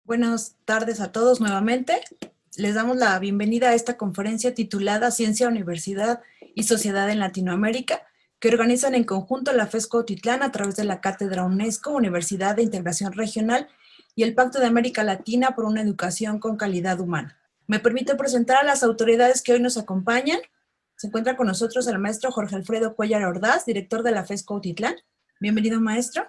Buenas tardes a todos nuevamente. Les damos la bienvenida a esta conferencia titulada Ciencia, Universidad y Sociedad en Latinoamérica, que organizan en conjunto la FES Cuautitlán a través de la Cátedra UNESCO, Universidad de Integración Regional y el Pacto de América Latina por una Educación con Calidad Humana. Me permito presentar a las autoridades que hoy nos acompañan. Se encuentra con nosotros el maestro Jorge Alfredo Cuéllar Ordaz, director de la FES Cuautitlán. Bienvenido, maestro.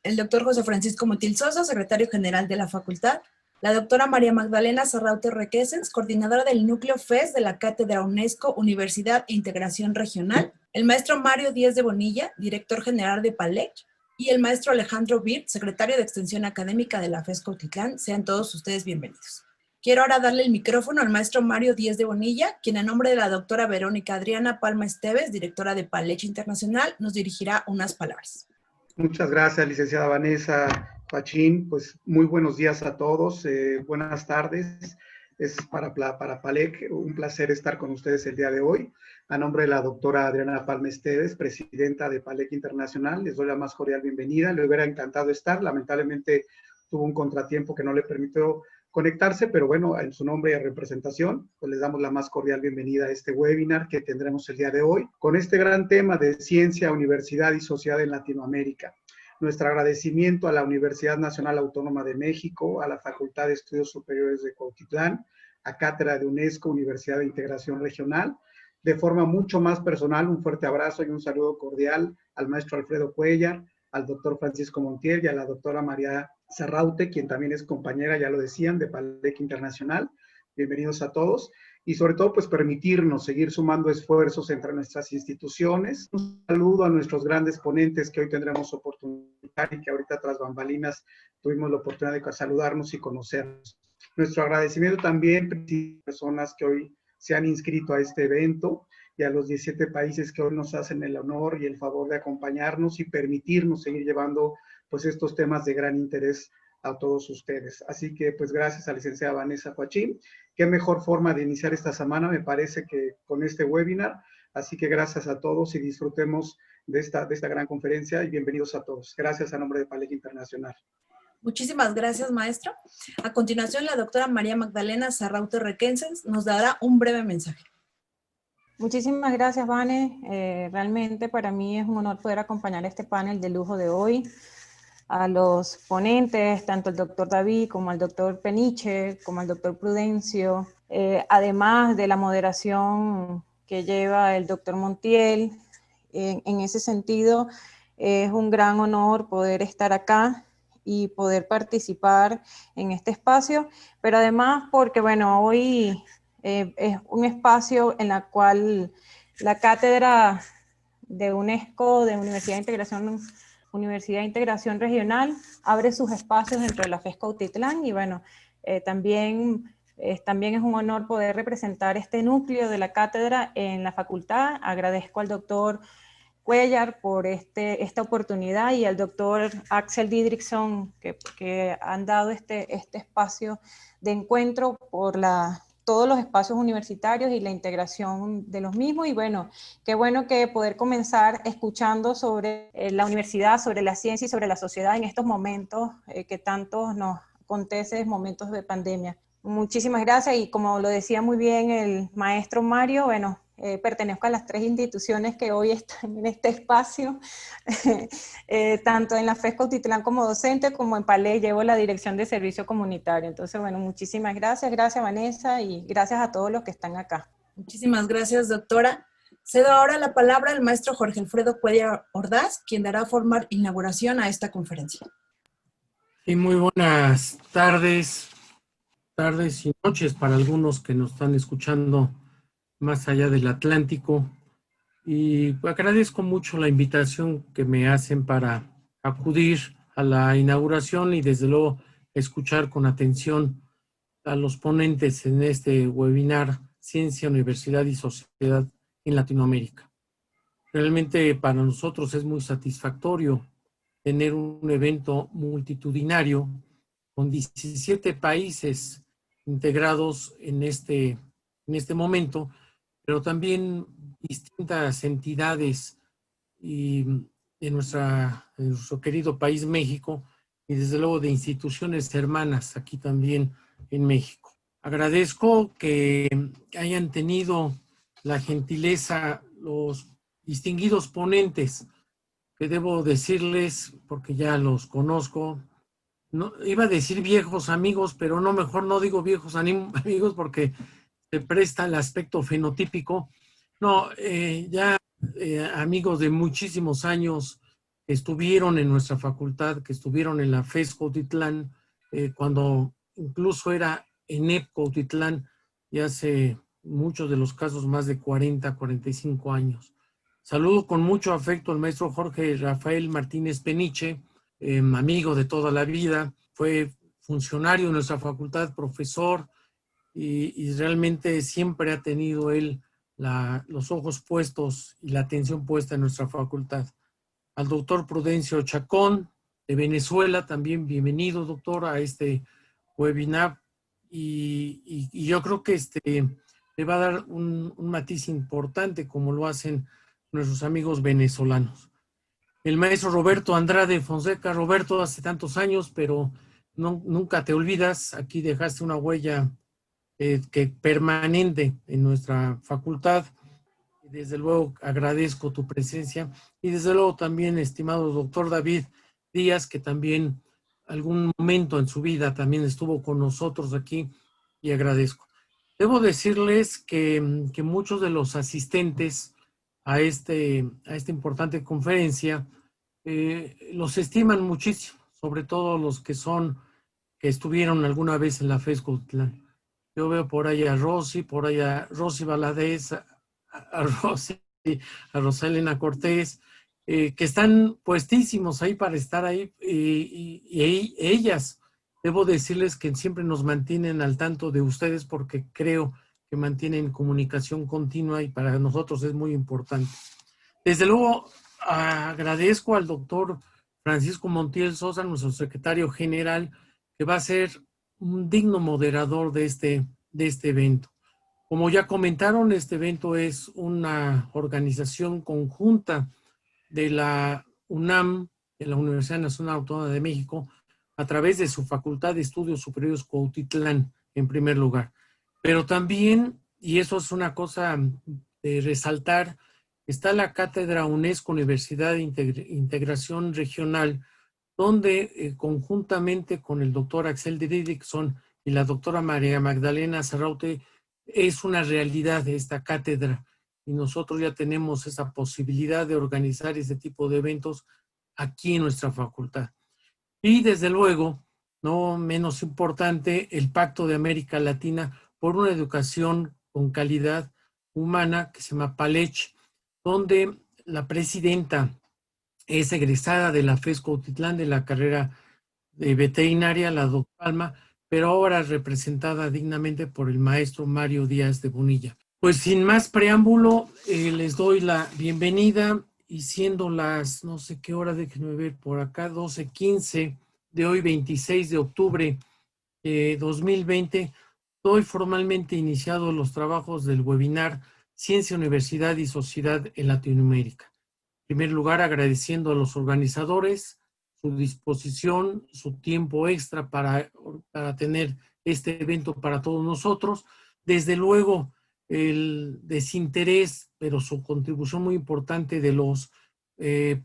El doctor José Francisco Motil Sosa, secretario general de la facultad. La doctora María Magdalena Zarraute Requesens, coordinadora del núcleo FES de la Cátedra UNESCO, Universidad e Integración Regional. El maestro Mario Díez de Bonilla, director general de PALEC. Y el maestro Alejandro Birt, secretario de Extensión Académica de la FES Cuautitlán. Sean todos ustedes bienvenidos. Quiero ahora darle el micrófono al maestro Mario Díez de Bonilla, quien en nombre de la doctora Verónica Adriana Palma Esteves, directora de PALEC Internacional, nos dirigirá unas palabras. Muchas gracias, licenciada Vanessa Fachín. Pues muy buenos días a todos, buenas tardes. Es para PALEC un placer estar con ustedes el día de hoy. A nombre de la doctora Adriana Palma Esteves, presidenta de PALEC Internacional, les doy la más cordial bienvenida. Le hubiera encantado estar, lamentablemente tuvo un contratiempo que no le permitió conectarse, pero bueno, en su nombre y representación, pues les damos la más cordial bienvenida a este webinar que tendremos el día de hoy, con este gran tema de ciencia, universidad y sociedad en Latinoamérica. Nuestro agradecimiento a la Universidad Nacional Autónoma de México, a la Facultad de Estudios Superiores de Cuautitlán, a Cátedra de UNESCO, Universidad de Integración Regional. De forma mucho más personal, un fuerte abrazo y un saludo cordial al maestro Alfredo Cuéllar, al doctor Francisco Montiel y a la doctora María Zarraute, quien también es compañera, ya lo decían, de PALEC Internacional. Bienvenidos a todos. Y sobre todo, pues permitirnos seguir sumando esfuerzos entre nuestras instituciones. Un saludo a nuestros grandes ponentes que hoy tendremos oportunidad y que ahorita tras bambalinas tuvimos la oportunidad de saludarnos y conocernos. Nuestro agradecimiento también a las personas que hoy se han inscrito a este evento y a los 17 países que hoy nos hacen el honor y el favor de acompañarnos y permitirnos seguir llevando pues estos temas de gran interés a todos ustedes. Así que pues gracias a la licenciada Vanessa Fachín. Qué mejor forma de iniciar esta semana, me parece, que con este webinar. Así que gracias a todos y disfrutemos de esta gran conferencia y bienvenidos a todos. Gracias a nombre de PALEC Internacional. Muchísimas gracias, maestro. A continuación, la doctora María Magdalena Zarraute Requesens nos dará un breve mensaje. Muchísimas gracias, Vane. Realmente para mí es un honor poder acompañar este panel de lujo de hoy. A los ponentes, tanto el doctor David como al doctor Peniche, como al doctor Prudencio, además de la moderación que lleva el doctor Montiel. En ese sentido, es un gran honor poder estar acá y poder participar en este espacio, pero además porque, bueno, hoy es un espacio en el cual la Cátedra de UNESCO, de Universidad de Integración Regional, abre sus espacios dentro de la FES Cuautitlán y bueno, también es un honor poder representar este núcleo de la cátedra en la facultad. Agradezco al doctor Cuéllar por esta oportunidad y al doctor Axel Didrikson que han dado este espacio de encuentro por todos los espacios universitarios y la integración de los mismos. Y bueno, qué bueno que poder comenzar escuchando sobre la universidad, sobre la ciencia y sobre la sociedad en estos momentos que tanto nos acontece, momentos de pandemia. Muchísimas gracias y como lo decía muy bien el maestro Mario, bueno, pertenezco a las 3 instituciones que hoy están en este espacio, tanto en la FES Cuautitlán como docente, como en PALEC llevo la dirección de servicio comunitario. Entonces, bueno, muchísimas gracias Vanessa y gracias a todos los que están acá. Muchísimas gracias, doctora. Cedo ahora la palabra al maestro Jorge Alfredo Cuéllar Ordaz, quien dará formal inauguración a esta conferencia. Sí, muy buenas tardes y noches para algunos que nos están escuchando más allá del Atlántico, y agradezco mucho la invitación que me hacen para acudir a la inauguración y desde luego escuchar con atención a los ponentes en este webinar Ciencia, Universidad y Sociedad en Latinoamérica. Realmente para nosotros es muy satisfactorio tener un evento multitudinario con 17 países integrados en este momento, pero también distintas entidades y en nuestro querido país México, y desde luego de instituciones hermanas aquí también en México. Agradezco que hayan tenido la gentileza los distinguidos ponentes, que debo decirles, porque ya los conozco, no, iba a decir viejos amigos, pero no, mejor no digo viejos amigos porque se presta el aspecto fenotípico. No, amigos de muchísimos años que estuvieron en nuestra facultad, que estuvieron en la FES Cuautitlán, cuando incluso era ENEP Cuautitlán, y hace muchos de los casos más de 40, 45 años. Saludo con mucho afecto al maestro Jorge Rafael Martínez Peniche, amigo de toda la vida, fue funcionario de nuestra facultad, profesor, y realmente siempre ha tenido él los ojos puestos y la atención puesta en nuestra facultad. Al doctor Prudencio Chacón, de Venezuela, también bienvenido, doctor, a este webinar, y yo creo que le va a dar un matiz importante, como lo hacen nuestros amigos venezolanos. El maestro Roberto Andrade Fonseca. Roberto, hace tantos años, pero nunca te olvidas, aquí dejaste una huella permanente en nuestra facultad. Desde luego agradezco tu presencia, y desde luego también, estimado doctor David Díaz, que también algún momento en su vida también estuvo con nosotros aquí, y agradezco. Debo decirles que muchos de los asistentes a esta importante conferencia los estiman muchísimo, sobre todo los que estuvieron alguna vez en la FES Cuautitlán. Yo veo por ahí a Rosy, por ahí a Rosy Valadez, a Rosy, a Rosalena Cortés, que están puestísimos ahí para estar ahí, y ellas, debo decirles que siempre nos mantienen al tanto de ustedes, porque creo que mantienen comunicación continua, y para nosotros es muy importante. Desde luego, agradezco al doctor Francisco Montiel Sosa, nuestro secretario general, que va a ser un digno moderador de este evento. Como ya comentaron, este evento es una organización conjunta de la UNAM, de la Universidad Nacional Autónoma de México, a través de su Facultad de Estudios Superiores Cuautitlán, en primer lugar. Pero también, y eso es una cosa de resaltar, está la Cátedra UNESCO Universidad de Integración Regional, donde conjuntamente con el doctor Axel Didrikson y la doctora María Magdalena Zarraute, es una realidad esta cátedra, y nosotros ya tenemos esa posibilidad de organizar este tipo de eventos aquí en nuestra facultad. Y desde luego, no menos importante, el Pacto de América Latina por una educación con calidad humana, que se llama PALECH, donde la presidenta es egresada de la FES Cuautitlán, de la carrera de veterinaria, la doctora Palma, pero ahora representada dignamente por el maestro Mario Díaz de Bonilla. Pues sin más preámbulo, les doy la bienvenida, y siendo las, no sé qué hora, déjenme ver por acá, 12:15 de hoy, 26 de octubre de 2020, doy formalmente iniciado los trabajos del webinar Ciencia, Universidad y Sociedad en Latinoamérica. En primer lugar, agradeciendo a los organizadores su disposición, su tiempo extra para tener este evento para todos nosotros. Desde luego, el desinterés, pero su contribución muy importante de los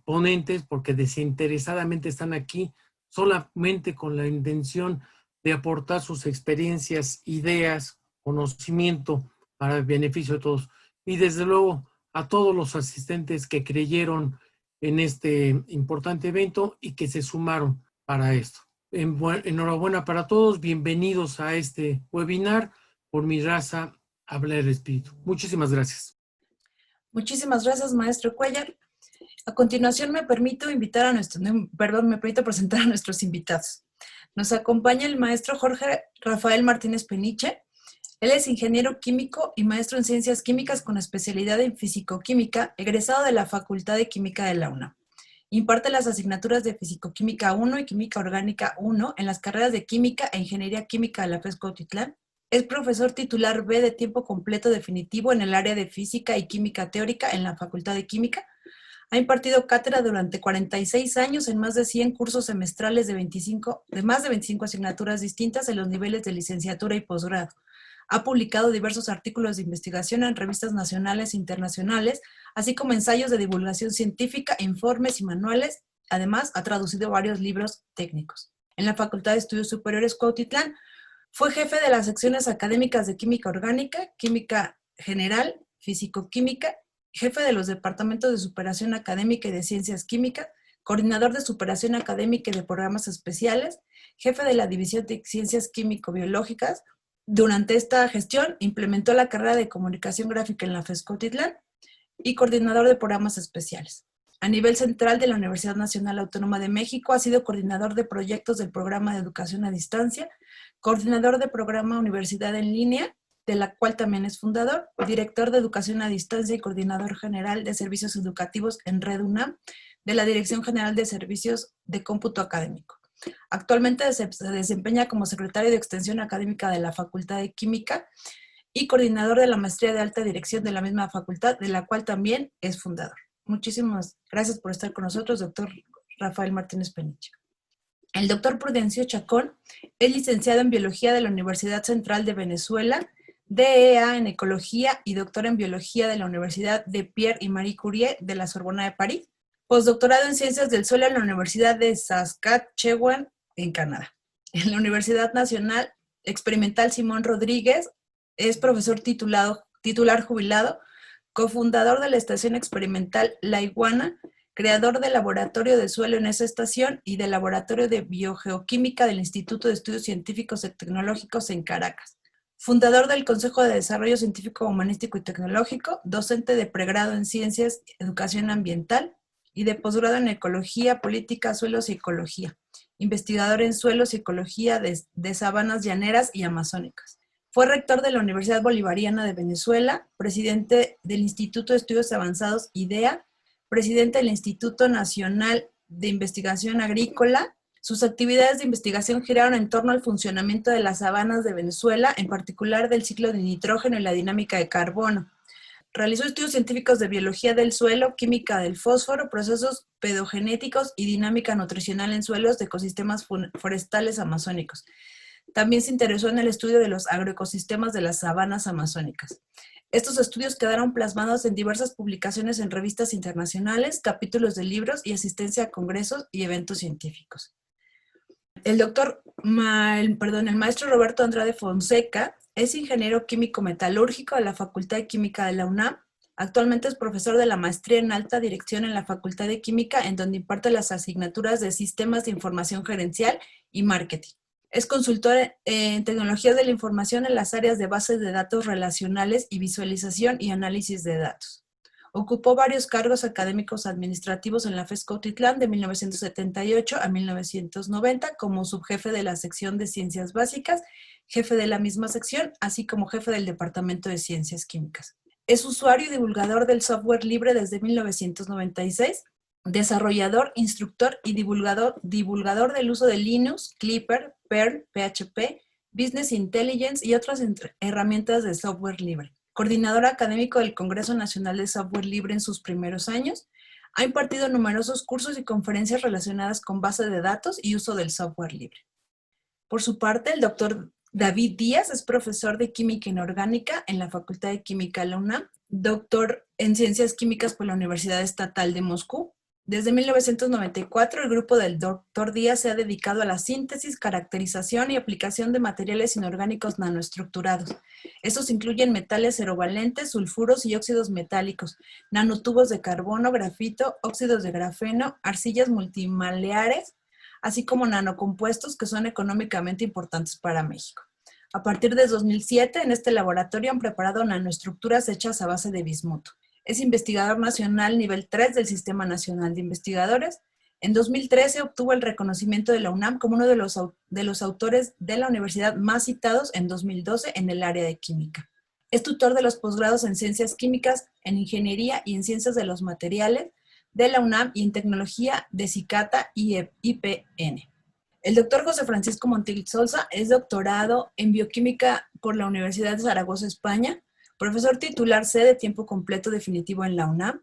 ponentes, porque desinteresadamente están aquí solamente con la intención de aportar sus experiencias, ideas, conocimiento para el beneficio de todos. Y desde luego a todos los asistentes que creyeron en este importante evento y que se sumaron para esto. Enhorabuena para todos, bienvenidos a este webinar. Por mi raza habla el espíritu. Muchísimas gracias. Muchísimas gracias, maestro Cuellar. A continuación me permito presentar a nuestros invitados. Nos acompaña el maestro Jorge Rafael Martínez Peniche. Él es ingeniero químico y maestro en ciencias químicas con especialidad en fisicoquímica, egresado de la Facultad de Química de la UNAM. Imparte las asignaturas de Fisicoquímica 1 y Química Orgánica 1 en las carreras de Química e Ingeniería Química de la FES Cuautitlán. Es profesor titular B de tiempo completo definitivo en el área de Física y Química Teórica en la Facultad de Química. Ha impartido cátedra durante 46 años en más de 100 cursos semestrales de más de 25 asignaturas distintas en los niveles de licenciatura y posgrado. Ha publicado diversos artículos de investigación en revistas nacionales e internacionales, así como ensayos de divulgación científica, informes y manuales. Además, ha traducido varios libros técnicos. En la Facultad de Estudios Superiores Cuautitlán, fue jefe de las secciones académicas de Química Orgánica, Química General, Físico-Química, jefe de los departamentos de superación académica y de ciencias químicas, coordinador de superación académica y de programas especiales, jefe de la división de ciencias químico-biológicas. Durante esta gestión implementó la carrera de comunicación gráfica en la FES Cuautitlán y coordinador de programas especiales. A nivel central de la Universidad Nacional Autónoma de México ha sido coordinador de proyectos del programa de educación a distancia, coordinador de programa Universidad en Línea, de la cual también es fundador, director de Educación a Distancia y coordinador general de Servicios Educativos en Red UNAM, de la Dirección General de Servicios de Cómputo Académico. Actualmente se desempeña como secretario de Extensión Académica de la Facultad de Química y coordinador de la Maestría de Alta Dirección de la misma facultad, de la cual también es fundador. Muchísimas gracias por estar con nosotros, doctor Rafael Martínez Peniche. El doctor Prudencio Chacón es licenciado en Biología de la Universidad Central de Venezuela, DEA en Ecología y doctor en Biología de la Universidad de Pierre y Marie Curie de la Sorbona de París. Postdoctorado en Ciencias del Suelo en la Universidad de Saskatchewan, en Canadá. En la Universidad Nacional Experimental Simón Rodríguez es profesor titular jubilado, cofundador de la Estación Experimental La Iguana, creador del Laboratorio de Suelo en esa estación y del Laboratorio de Biogeoquímica del Instituto de Estudios Científicos y Tecnológicos en Caracas. Fundador del Consejo de Desarrollo Científico, Humanístico y Tecnológico, docente de pregrado en Ciencias, Educación Ambiental y de posgrado en Ecología, Política, Suelos y Ecología. Investigador en Suelos y Ecología de Sabanas Llaneras y Amazónicas. Fue rector de la Universidad Bolivariana de Venezuela, presidente del Instituto de Estudios Avanzados IDEA, presidente del Instituto Nacional de Investigación Agrícola. Sus actividades de investigación giraron en torno al funcionamiento de las sabanas de Venezuela, en particular del ciclo de nitrógeno y la dinámica de carbono. Realizó estudios científicos de biología del suelo, química del fósforo, procesos pedogenéticos y dinámica nutricional en suelos de ecosistemas forestales amazónicos. También se interesó en el estudio de los agroecosistemas de las sabanas amazónicas. Estos estudios quedaron plasmados en diversas publicaciones en revistas internacionales, capítulos de libros y asistencia a congresos y eventos científicos. El maestro Roberto Andrade Fonseca es ingeniero químico metalúrgico de la Facultad de Química de la UNAM. Actualmente es profesor de la maestría en alta dirección en la Facultad de Química, en donde imparte las asignaturas de Sistemas de Información Gerencial y Marketing. Es consultor en tecnologías de la información en las áreas de bases de datos relacionales y visualización y análisis de datos. Ocupó varios cargos académicos administrativos en la FES Cuautitlán de 1978 a 1990 como subjefe de la sección de Ciencias Básicas, jefe de la misma sección, así como jefe del Departamento de Ciencias Químicas. Es usuario y divulgador del software libre desde 1996, desarrollador, instructor y divulgador del uso de Linux, Clipper, Perl, PHP, Business Intelligence y otras herramientas de software libre. Coordinador académico del Congreso Nacional de Software Libre en sus primeros años, ha impartido numerosos cursos y conferencias relacionadas con base de datos y uso del software libre. Por su parte, el doctor David Díaz es profesor de Química Inorgánica en la Facultad de Química de la UNAM, doctor en Ciencias Químicas por la Universidad Estatal de Moscú. Desde 1994, el grupo del Dr. Díaz se ha dedicado a la síntesis, caracterización y aplicación de materiales inorgánicos nanoestructurados. Estos incluyen metales cerovalentes, sulfuros y óxidos metálicos, nanotubos de carbono, grafito, óxidos de grafeno, arcillas multimaleares, así como nanocompuestos que son económicamente importantes para México. A partir de 2007, en este laboratorio han preparado nanoestructuras hechas a base de bismuto. Es investigador nacional nivel 3 del Sistema Nacional de Investigadores. En 2013 obtuvo el reconocimiento de la UNAM como uno de los autores de la universidad más citados en 2012 en el área de química. Es tutor de los posgrados en Ciencias Químicas, en Ingeniería y en Ciencias de los Materiales de la UNAM y en Tecnología de CICATA y IPN. El doctor José Francisco Montiel Solza es doctorado en Bioquímica por la Universidad de Zaragoza, España, profesor titular C de tiempo completo definitivo en la UNAM.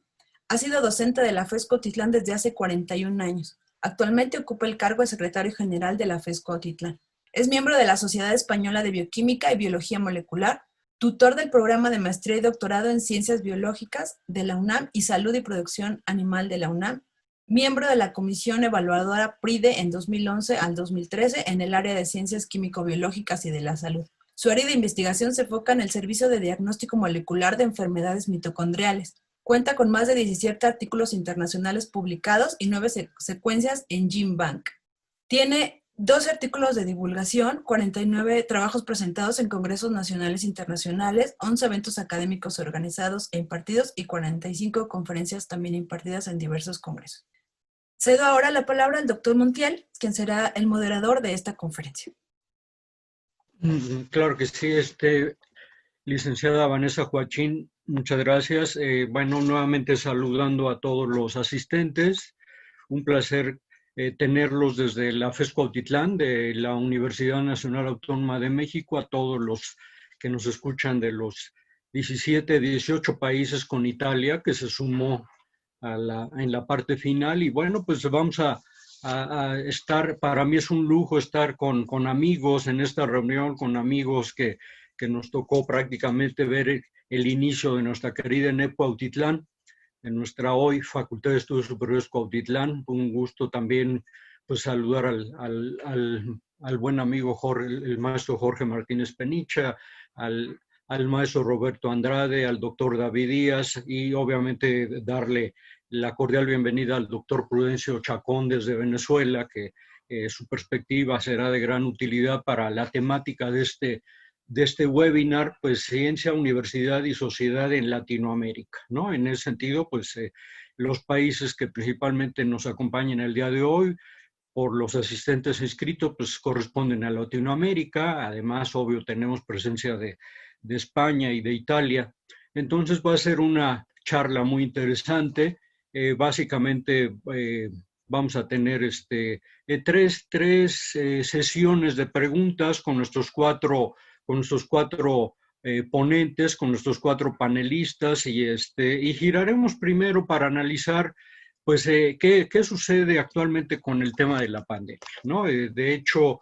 Ha sido docente de la FES Cuautitlán desde hace 41 años. Actualmente ocupa el cargo de secretario general de la FES Cuautitlán. Es miembro de la Sociedad Española de Bioquímica y Biología Molecular, tutor del programa de maestría y doctorado en Ciencias Biológicas de la UNAM y Salud y Producción Animal de la UNAM, miembro de la Comisión Evaluadora PRIDE en 2011 al 2013 en el área de Ciencias Químico-Biológicas y de la Salud. Su área de investigación se enfoca en el servicio de diagnóstico molecular de enfermedades mitocondriales. Cuenta con más de 17 artículos internacionales publicados y 9 secuencias en GenBank. Tiene 12 artículos de divulgación, 49 trabajos presentados en congresos nacionales e internacionales, 11 eventos académicos organizados e impartidos y 45 conferencias también impartidas en diversos congresos. Cedo ahora la palabra al doctor Montiel, quien será el moderador de esta conferencia. Claro que sí, licenciada Vanessa Joachín, muchas gracias. Bueno, nuevamente saludando a todos los asistentes. Un placer tenerlos desde la FES Cuautitlán, de la Universidad Nacional Autónoma de México, a todos los que nos escuchan de los 17, 18 países con Italia, que se sumó en la parte final. Y bueno, pues vamos a estar, para mí es un lujo estar con amigos en esta reunión, con amigos que nos tocó prácticamente ver el inicio de nuestra querida ENEP Cuautitlán, en nuestra hoy Facultad de Estudios Superiores Cuautitlán. Un gusto también pues saludar al buen amigo Jorge, el maestro Jorge Martínez Penicha, al maestro Roberto Andrade, al doctor David Díaz, y obviamente darle la cordial bienvenida al doctor Prudencio Chacón desde Venezuela, que su perspectiva será de gran utilidad para la temática de este webinar, pues Ciencia, Universidad y Sociedad en Latinoamérica, ¿no? En ese sentido, pues los países que principalmente nos acompañan el día de hoy, por los asistentes inscritos, pues corresponden a Latinoamérica. Además, obvio, tenemos presencia de España y de Italia. Entonces va a ser una charla muy interesante. Básicamente vamos a tener tres sesiones de preguntas con nuestros cuatro ponentes, con nuestros 4 panelistas, y giraremos primero para analizar pues qué sucede actualmente con el tema de la pandemia, ¿no? De hecho,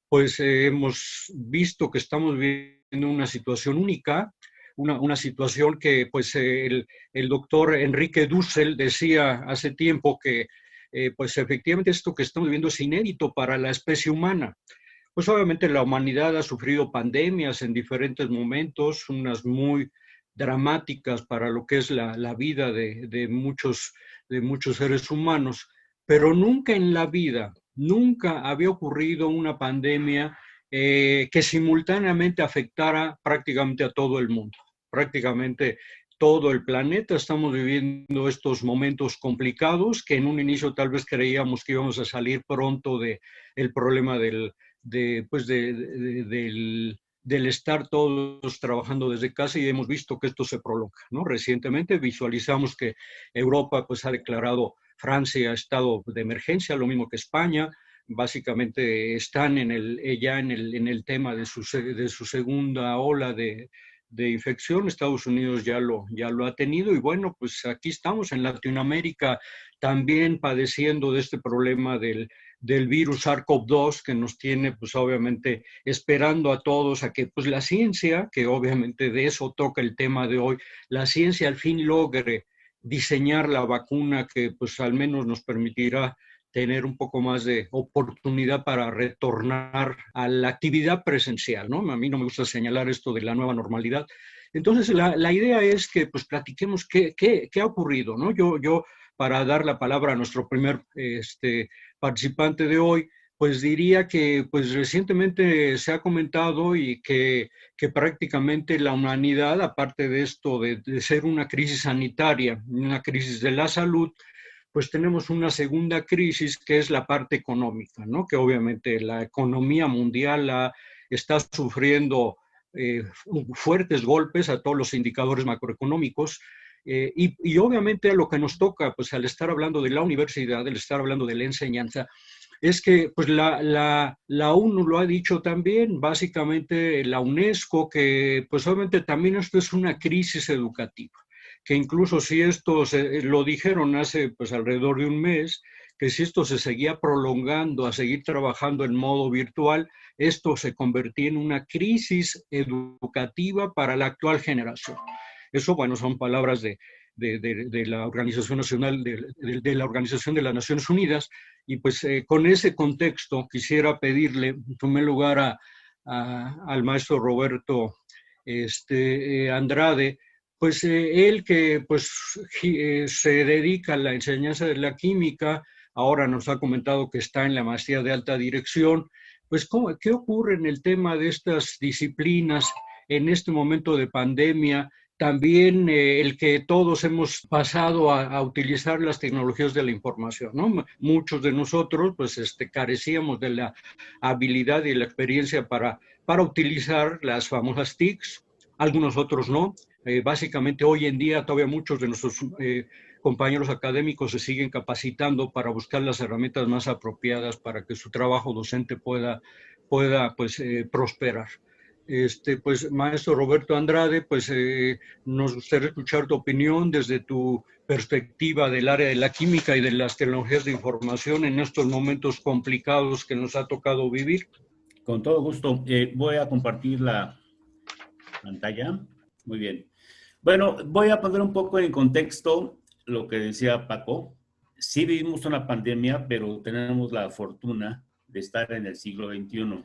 pues hemos visto que estamos viviendo una situación única, una situación que pues el doctor Enrique Dussel decía hace tiempo que pues efectivamente esto que estamos viviendo es inédito para la especie humana. Pues obviamente la humanidad ha sufrido pandemias en diferentes momentos, unas muy dramáticas para lo que es la vida de muchos seres humanos, pero nunca en la vida, nunca había ocurrido una pandemia que simultáneamente afectara prácticamente a todo el mundo, prácticamente todo el planeta. Estamos viviendo estos momentos complicados que en un inicio tal vez creíamos que íbamos a salir pronto del problema del estar todos trabajando desde casa, y hemos visto que esto se prolonga, ¿no? Recientemente visualizamos que Europa pues ha declarado Francia estado de emergencia, lo mismo que España. Básicamente están ya en el tema de su segunda ola de infección. Estados Unidos ya lo ha tenido, y bueno, pues aquí estamos en Latinoamérica también padeciendo de este problema del virus SARS-CoV-2, que nos tiene pues obviamente esperando a todos a que pues la ciencia, que obviamente de eso toca el tema de hoy, la ciencia al fin logre diseñar la vacuna que pues al menos nos permitirá tener un poco más de oportunidad para retornar a la actividad presencial, ¿no? A mí no me gusta señalar esto de la nueva normalidad. Entonces la idea es que pues platiquemos qué ha ocurrido, ¿no? Yo para dar la palabra a nuestro primer participante de hoy, pues diría que pues recientemente se ha comentado y que prácticamente la humanidad, aparte de esto de ser una crisis sanitaria, una crisis de la salud, pues tenemos una segunda crisis que es la parte económica, ¿no? Que obviamente la economía mundial está sufriendo fuertes golpes a todos los indicadores macroeconómicos. Y obviamente a lo que nos toca, pues al estar hablando de la universidad, al estar hablando de la enseñanza, es que pues la ONU lo ha dicho también, básicamente la UNESCO, que pues obviamente también esto es una crisis educativa. que incluso si esto lo dijeron hace pues alrededor de un mes, que si esto se seguía prolongando a seguir trabajando en modo virtual, esto se convertía en una crisis educativa para la actual generación. Eso, bueno, son palabras de la Organización Nacional, de la Organización de las Naciones Unidas, y pues con ese contexto quisiera pedirle, en primer lugar, al maestro Roberto Andrade, pues él que pues se dedica a la enseñanza de la química, ahora nos ha comentado que está en la maestría de alta dirección, pues ¿qué ocurre en el tema de estas disciplinas en este momento de pandemia? También el que todos hemos pasado a utilizar las tecnologías de la información, ¿no? Muchos de nosotros pues carecíamos de la habilidad y la experiencia para utilizar las famosas TICs, algunos otros no. Básicamente hoy en día todavía muchos de nuestros compañeros académicos se siguen capacitando para buscar las herramientas más apropiadas para que su trabajo docente pueda pues, prosperar. Pues, maestro Roberto Andrade, pues nos gustaría escuchar tu opinión desde tu perspectiva del área de la química y de las tecnologías de información en estos momentos complicados que nos ha tocado vivir. Con todo gusto. Voy a compartir la pantalla. Muy bien. Bueno, voy a poner un poco en contexto lo que decía Paco. Sí vivimos una pandemia, pero tenemos la fortuna de estar en el siglo XXI.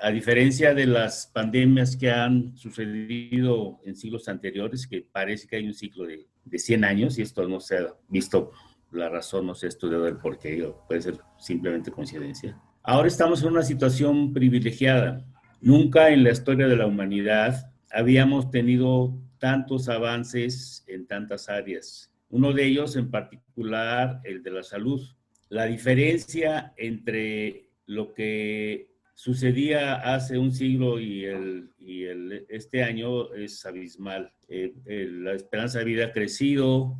A diferencia de las pandemias que han sucedido en siglos anteriores, que parece que hay un ciclo de 100 años, y esto no se ha visto, la razón no se ha estudiado el porqué, puede ser simplemente coincidencia. Ahora estamos en una situación privilegiada. Nunca en la historia de la humanidad habíamos tenido tantos avances en tantas áreas. Uno de ellos en particular, el de la salud. La diferencia entre lo que sucedía hace un siglo y este año es abismal. La esperanza de vida ha crecido,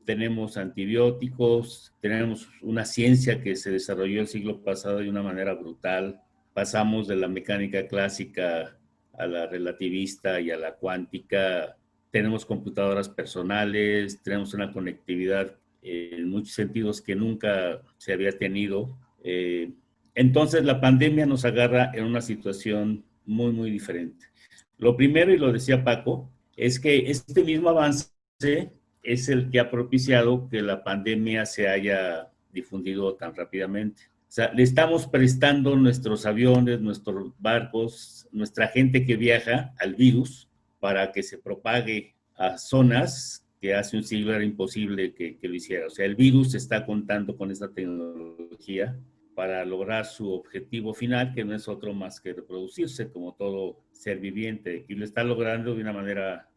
tenemos antibióticos, tenemos una ciencia que se desarrolló el siglo pasado de una manera brutal. Pasamos de la mecánica clásica a la relativista y a la cuántica. Tenemos computadoras personales, tenemos una conectividad en muchos sentidos que nunca se había tenido. Entonces la pandemia nos agarra en una situación muy, muy diferente. Lo primero, y lo decía Paco, es que este mismo avance es el que ha propiciado que la pandemia se haya difundido tan rápidamente. O sea, le estamos prestando nuestros aviones, nuestros barcos, nuestra gente que viaja al virus para que se propague a zonas que hace un siglo era imposible que lo hiciera. O sea, el virus está contando con esta tecnología para lograr su objetivo final, que no es otro más que reproducirse como todo ser viviente, y lo está logrando de una manera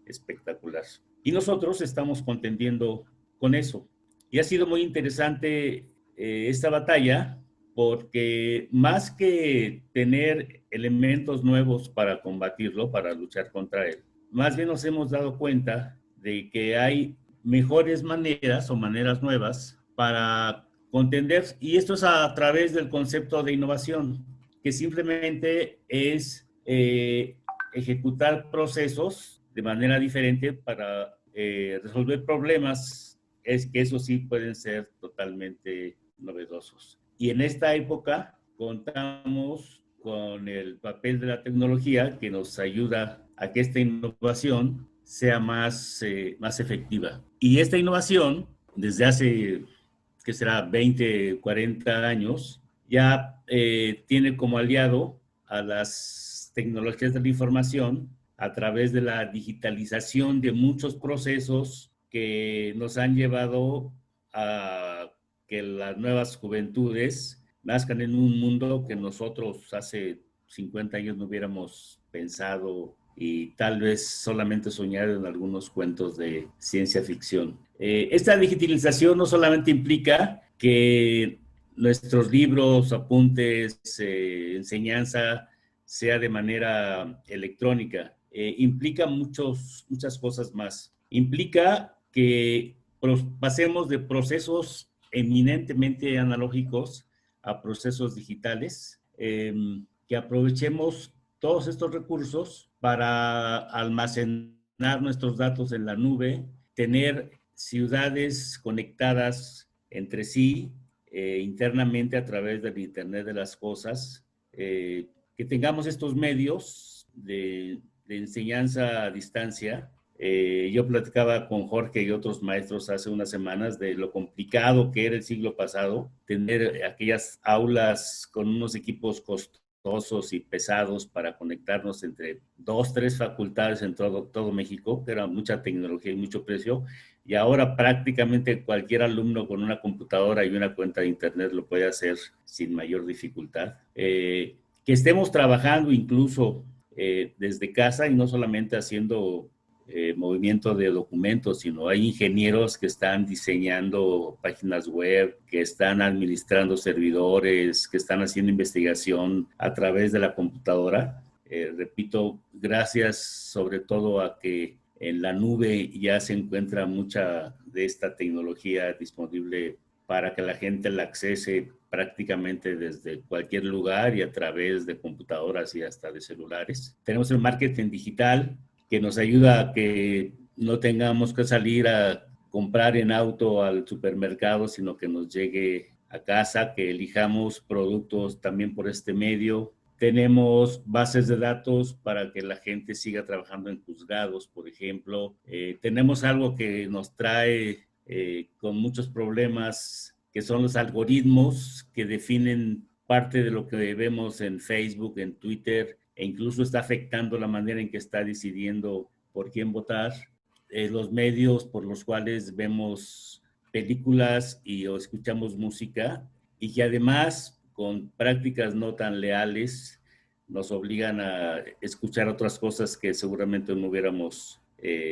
espectacular. Y nosotros estamos contendiendo con eso. Y ha sido muy interesante esta batalla, porque más que tener elementos nuevos para combatirlo, para luchar contra él, más bien nos hemos dado cuenta de que hay mejores maneras o maneras nuevas para contender, y esto es a través del concepto de innovación, que simplemente es ejecutar procesos de manera diferente para resolver problemas, es que eso sí pueden ser totalmente novedosos. Y en esta época contamos con el papel de la tecnología que nos ayuda a que esta innovación sea más efectiva. Y esta innovación, desde hace, ¿qué será?, 20, 40 años, ya tiene como aliado a las tecnologías de la información a través de la digitalización de muchos procesos que nos han llevado a que las nuevas juventudes nazcan en un mundo que nosotros hace 50 años no hubiéramos pensado y tal vez solamente soñar en algunos cuentos de ciencia ficción. Esta digitalización no solamente implica que nuestros libros, apuntes, enseñanza sea de manera electrónica, implica muchas cosas más. Implica que pasemos de procesos eminentemente analógicos a procesos digitales, que aprovechemos todos estos recursos para almacenar nuestros datos en la nube tener ciudades conectadas entre sí internamente a través del Internet de las Cosas, que tengamos estos medios de enseñanza a distancia. Yo platicaba con Jorge y otros maestros hace unas semanas de lo complicado que era el siglo pasado, tener aquellas aulas con unos equipos costosos y pesados para conectarnos entre 2, 3 facultades en todo México, que era mucha tecnología y mucho precio, y ahora prácticamente cualquier alumno con una computadora y una cuenta de internet lo puede hacer sin mayor dificultad. Que estemos trabajando incluso desde casa y no solamente haciendo movimiento de documentos, sino hay ingenieros que están diseñando páginas web, que están administrando servidores, que están haciendo investigación a través de la computadora. Repito, gracias sobre todo a que en la nube ya se encuentra mucha de esta tecnología disponible para que la gente la accese prácticamente desde cualquier lugar y a través de computadoras y hasta de celulares. Tenemos el marketing digital, que nos ayuda a que no tengamos que salir a comprar en auto al supermercado, sino que nos llegue a casa, que elijamos productos también por este medio. Tenemos bases de datos para que la gente siga trabajando en juzgados, por ejemplo. Tenemos algo que nos trae con muchos problemas, que son los algoritmos que definen parte de lo que vemos en Facebook, en Twitter, e incluso está afectando la manera en que está decidiendo por quién votar. Los medios por los cuales vemos películas o escuchamos música, y que además con prácticas no tan leales nos obligan a escuchar otras cosas que seguramente no hubiéramos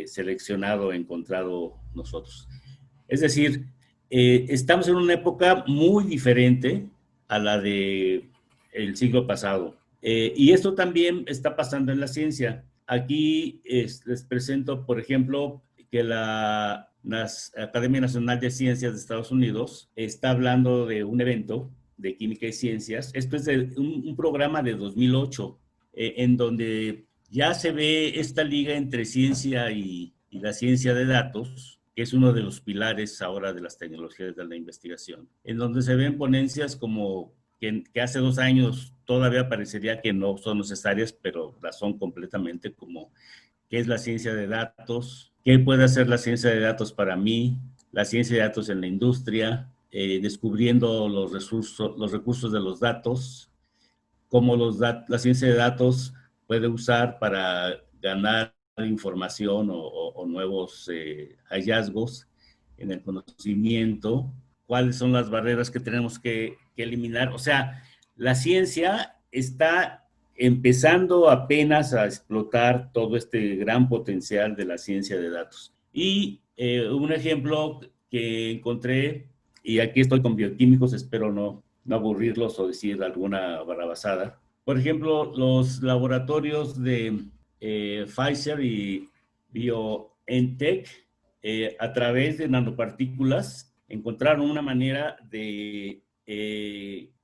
seleccionado o encontrado nosotros. Es decir, estamos en una época muy diferente a la del siglo pasado. Y esto también está pasando en la ciencia. Aquí les presento, por ejemplo, que la Academia Nacional de Ciencias de Estados Unidos está hablando de un evento de química y ciencias. Esto es un programa de 2008, en donde ya se ve esta liga entre ciencia y la ciencia de datos, que es uno de los pilares ahora de las tecnologías de la investigación, en donde se ven ponencias como que hace 2 años todavía parecería que no son necesarias, pero las son completamente, como qué es la ciencia de datos, qué puede hacer la ciencia de datos para mí, la ciencia de datos en la industria, descubriendo los recursos de los datos, cómo la ciencia de datos puede usar para ganar información o nuevos hallazgos en el conocimiento, cuáles son las barreras que tenemos que eliminar. O sea, la ciencia está empezando apenas a explotar todo este gran potencial de la ciencia de datos. Y un ejemplo que encontré, y aquí estoy con bioquímicos, espero no aburrirlos o decir alguna barrabasada. Por ejemplo, los laboratorios de Pfizer y BioNTech, a través de nanopartículas, encontraron una manera de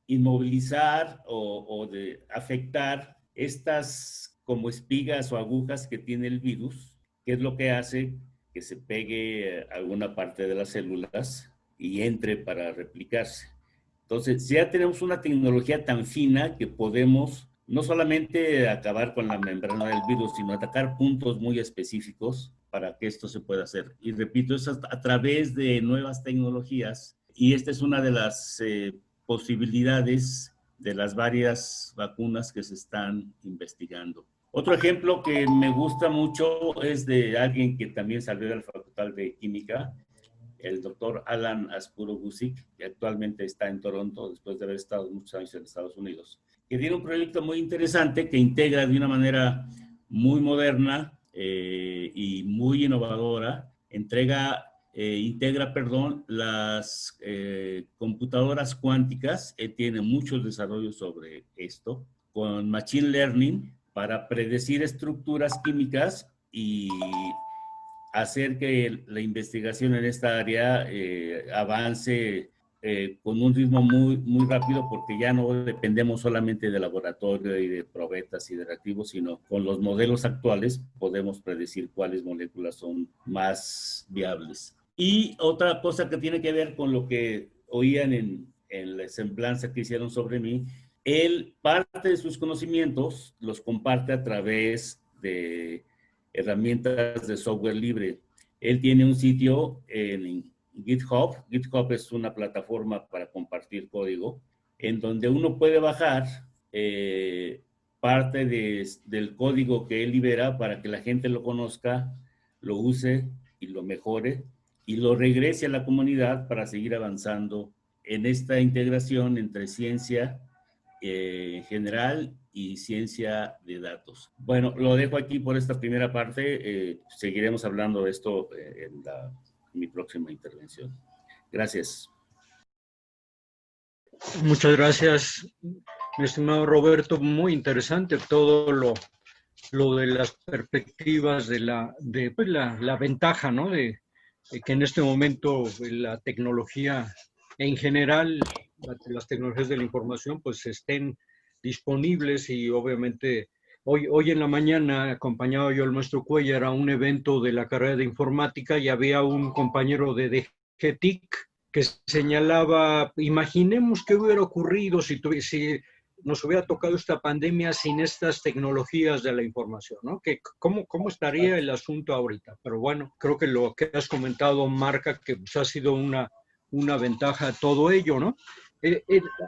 inmovilizar o de afectar estas como espigas o agujas que tiene el virus, que es lo que hace que se pegue a alguna parte de las células y entre para replicarse. Entonces, ya tenemos una tecnología tan fina que podemos no solamente acabar con la membrana del virus, sino atacar puntos muy específicos para que esto se pueda hacer. Y repito, eso a través de nuevas tecnologías, y esta es una de las posibilidades de las varias vacunas que se están investigando. Otro ejemplo que me gusta mucho es de alguien que también salió de la Facultad de Química, el doctor Alan Aspuro-Guzik, que actualmente está en Toronto después de haber estado muchos años en Estados Unidos, que tiene un proyecto muy interesante que integra de una manera muy moderna y muy innovadora, integra las computadoras cuánticas, tiene muchos desarrollos sobre esto, con Machine Learning para predecir estructuras químicas y hacer que la investigación en esta área avance con un ritmo muy rápido, porque ya no dependemos solamente de laboratorio y de probetas y de reactivos, sino con los modelos actuales podemos predecir cuáles moléculas son más viables. Y otra cosa que tiene que ver con lo que oían en la semblanza que hicieron sobre mí, él parte de sus conocimientos los comparte a través de herramientas de software libre. Él tiene un sitio en GitHub. GitHub es una plataforma para compartir código, en donde uno puede bajar parte del código que él libera para que la gente lo conozca, lo use y lo mejore, y lo regrese a la comunidad para seguir avanzando en esta integración entre ciencia general y ciencia de datos. Bueno, lo dejo aquí por esta primera parte. Seguiremos hablando de esto en mi próxima intervención. Gracias. Muchas gracias, mi estimado Roberto. Muy interesante todo lo de las perspectivas de la ventaja, ¿no? De que en este momento la tecnología en general, las tecnologías de la información, pues estén disponibles. Y obviamente hoy en la mañana, acompañado yo al maestro Cuellar a un evento de la carrera de informática, y había un compañero de GETIC que señalaba, imaginemos qué hubiera ocurrido si nos hubiera tocado esta pandemia sin estas tecnologías de la información, ¿no? ¿Cómo estaría el asunto ahorita? Pero bueno, creo que lo que has comentado marca que pues, ha sido una ventaja todo ello, ¿no?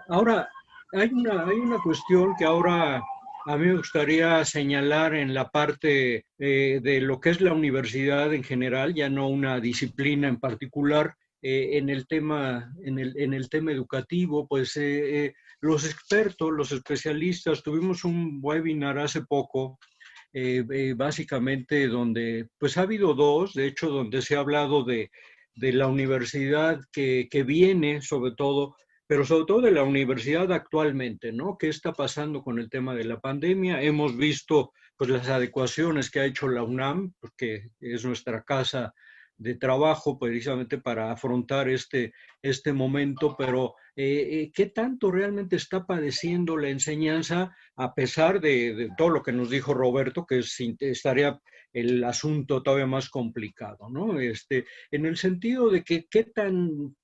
Ahora, hay una cuestión que ahora a mí me gustaría señalar en la parte de lo que es la universidad en general, ya no una disciplina en particular. En el tema educativo, pues los expertos, los especialistas, tuvimos un webinar hace poco, básicamente donde pues ha habido dos, de hecho, donde se ha hablado de la universidad que viene, sobre todo, pero sobre todo de la universidad actualmente, ¿no? ¿Qué está pasando con el tema de la pandemia? Hemos visto pues las adecuaciones que ha hecho la UNAM, porque es nuestra casa de trabajo precisamente para afrontar este momento, pero ¿qué tanto realmente está padeciendo la enseñanza a pesar de todo lo que nos dijo Roberto, que estaría el asunto todavía más complicado, ¿no? En el sentido de que qué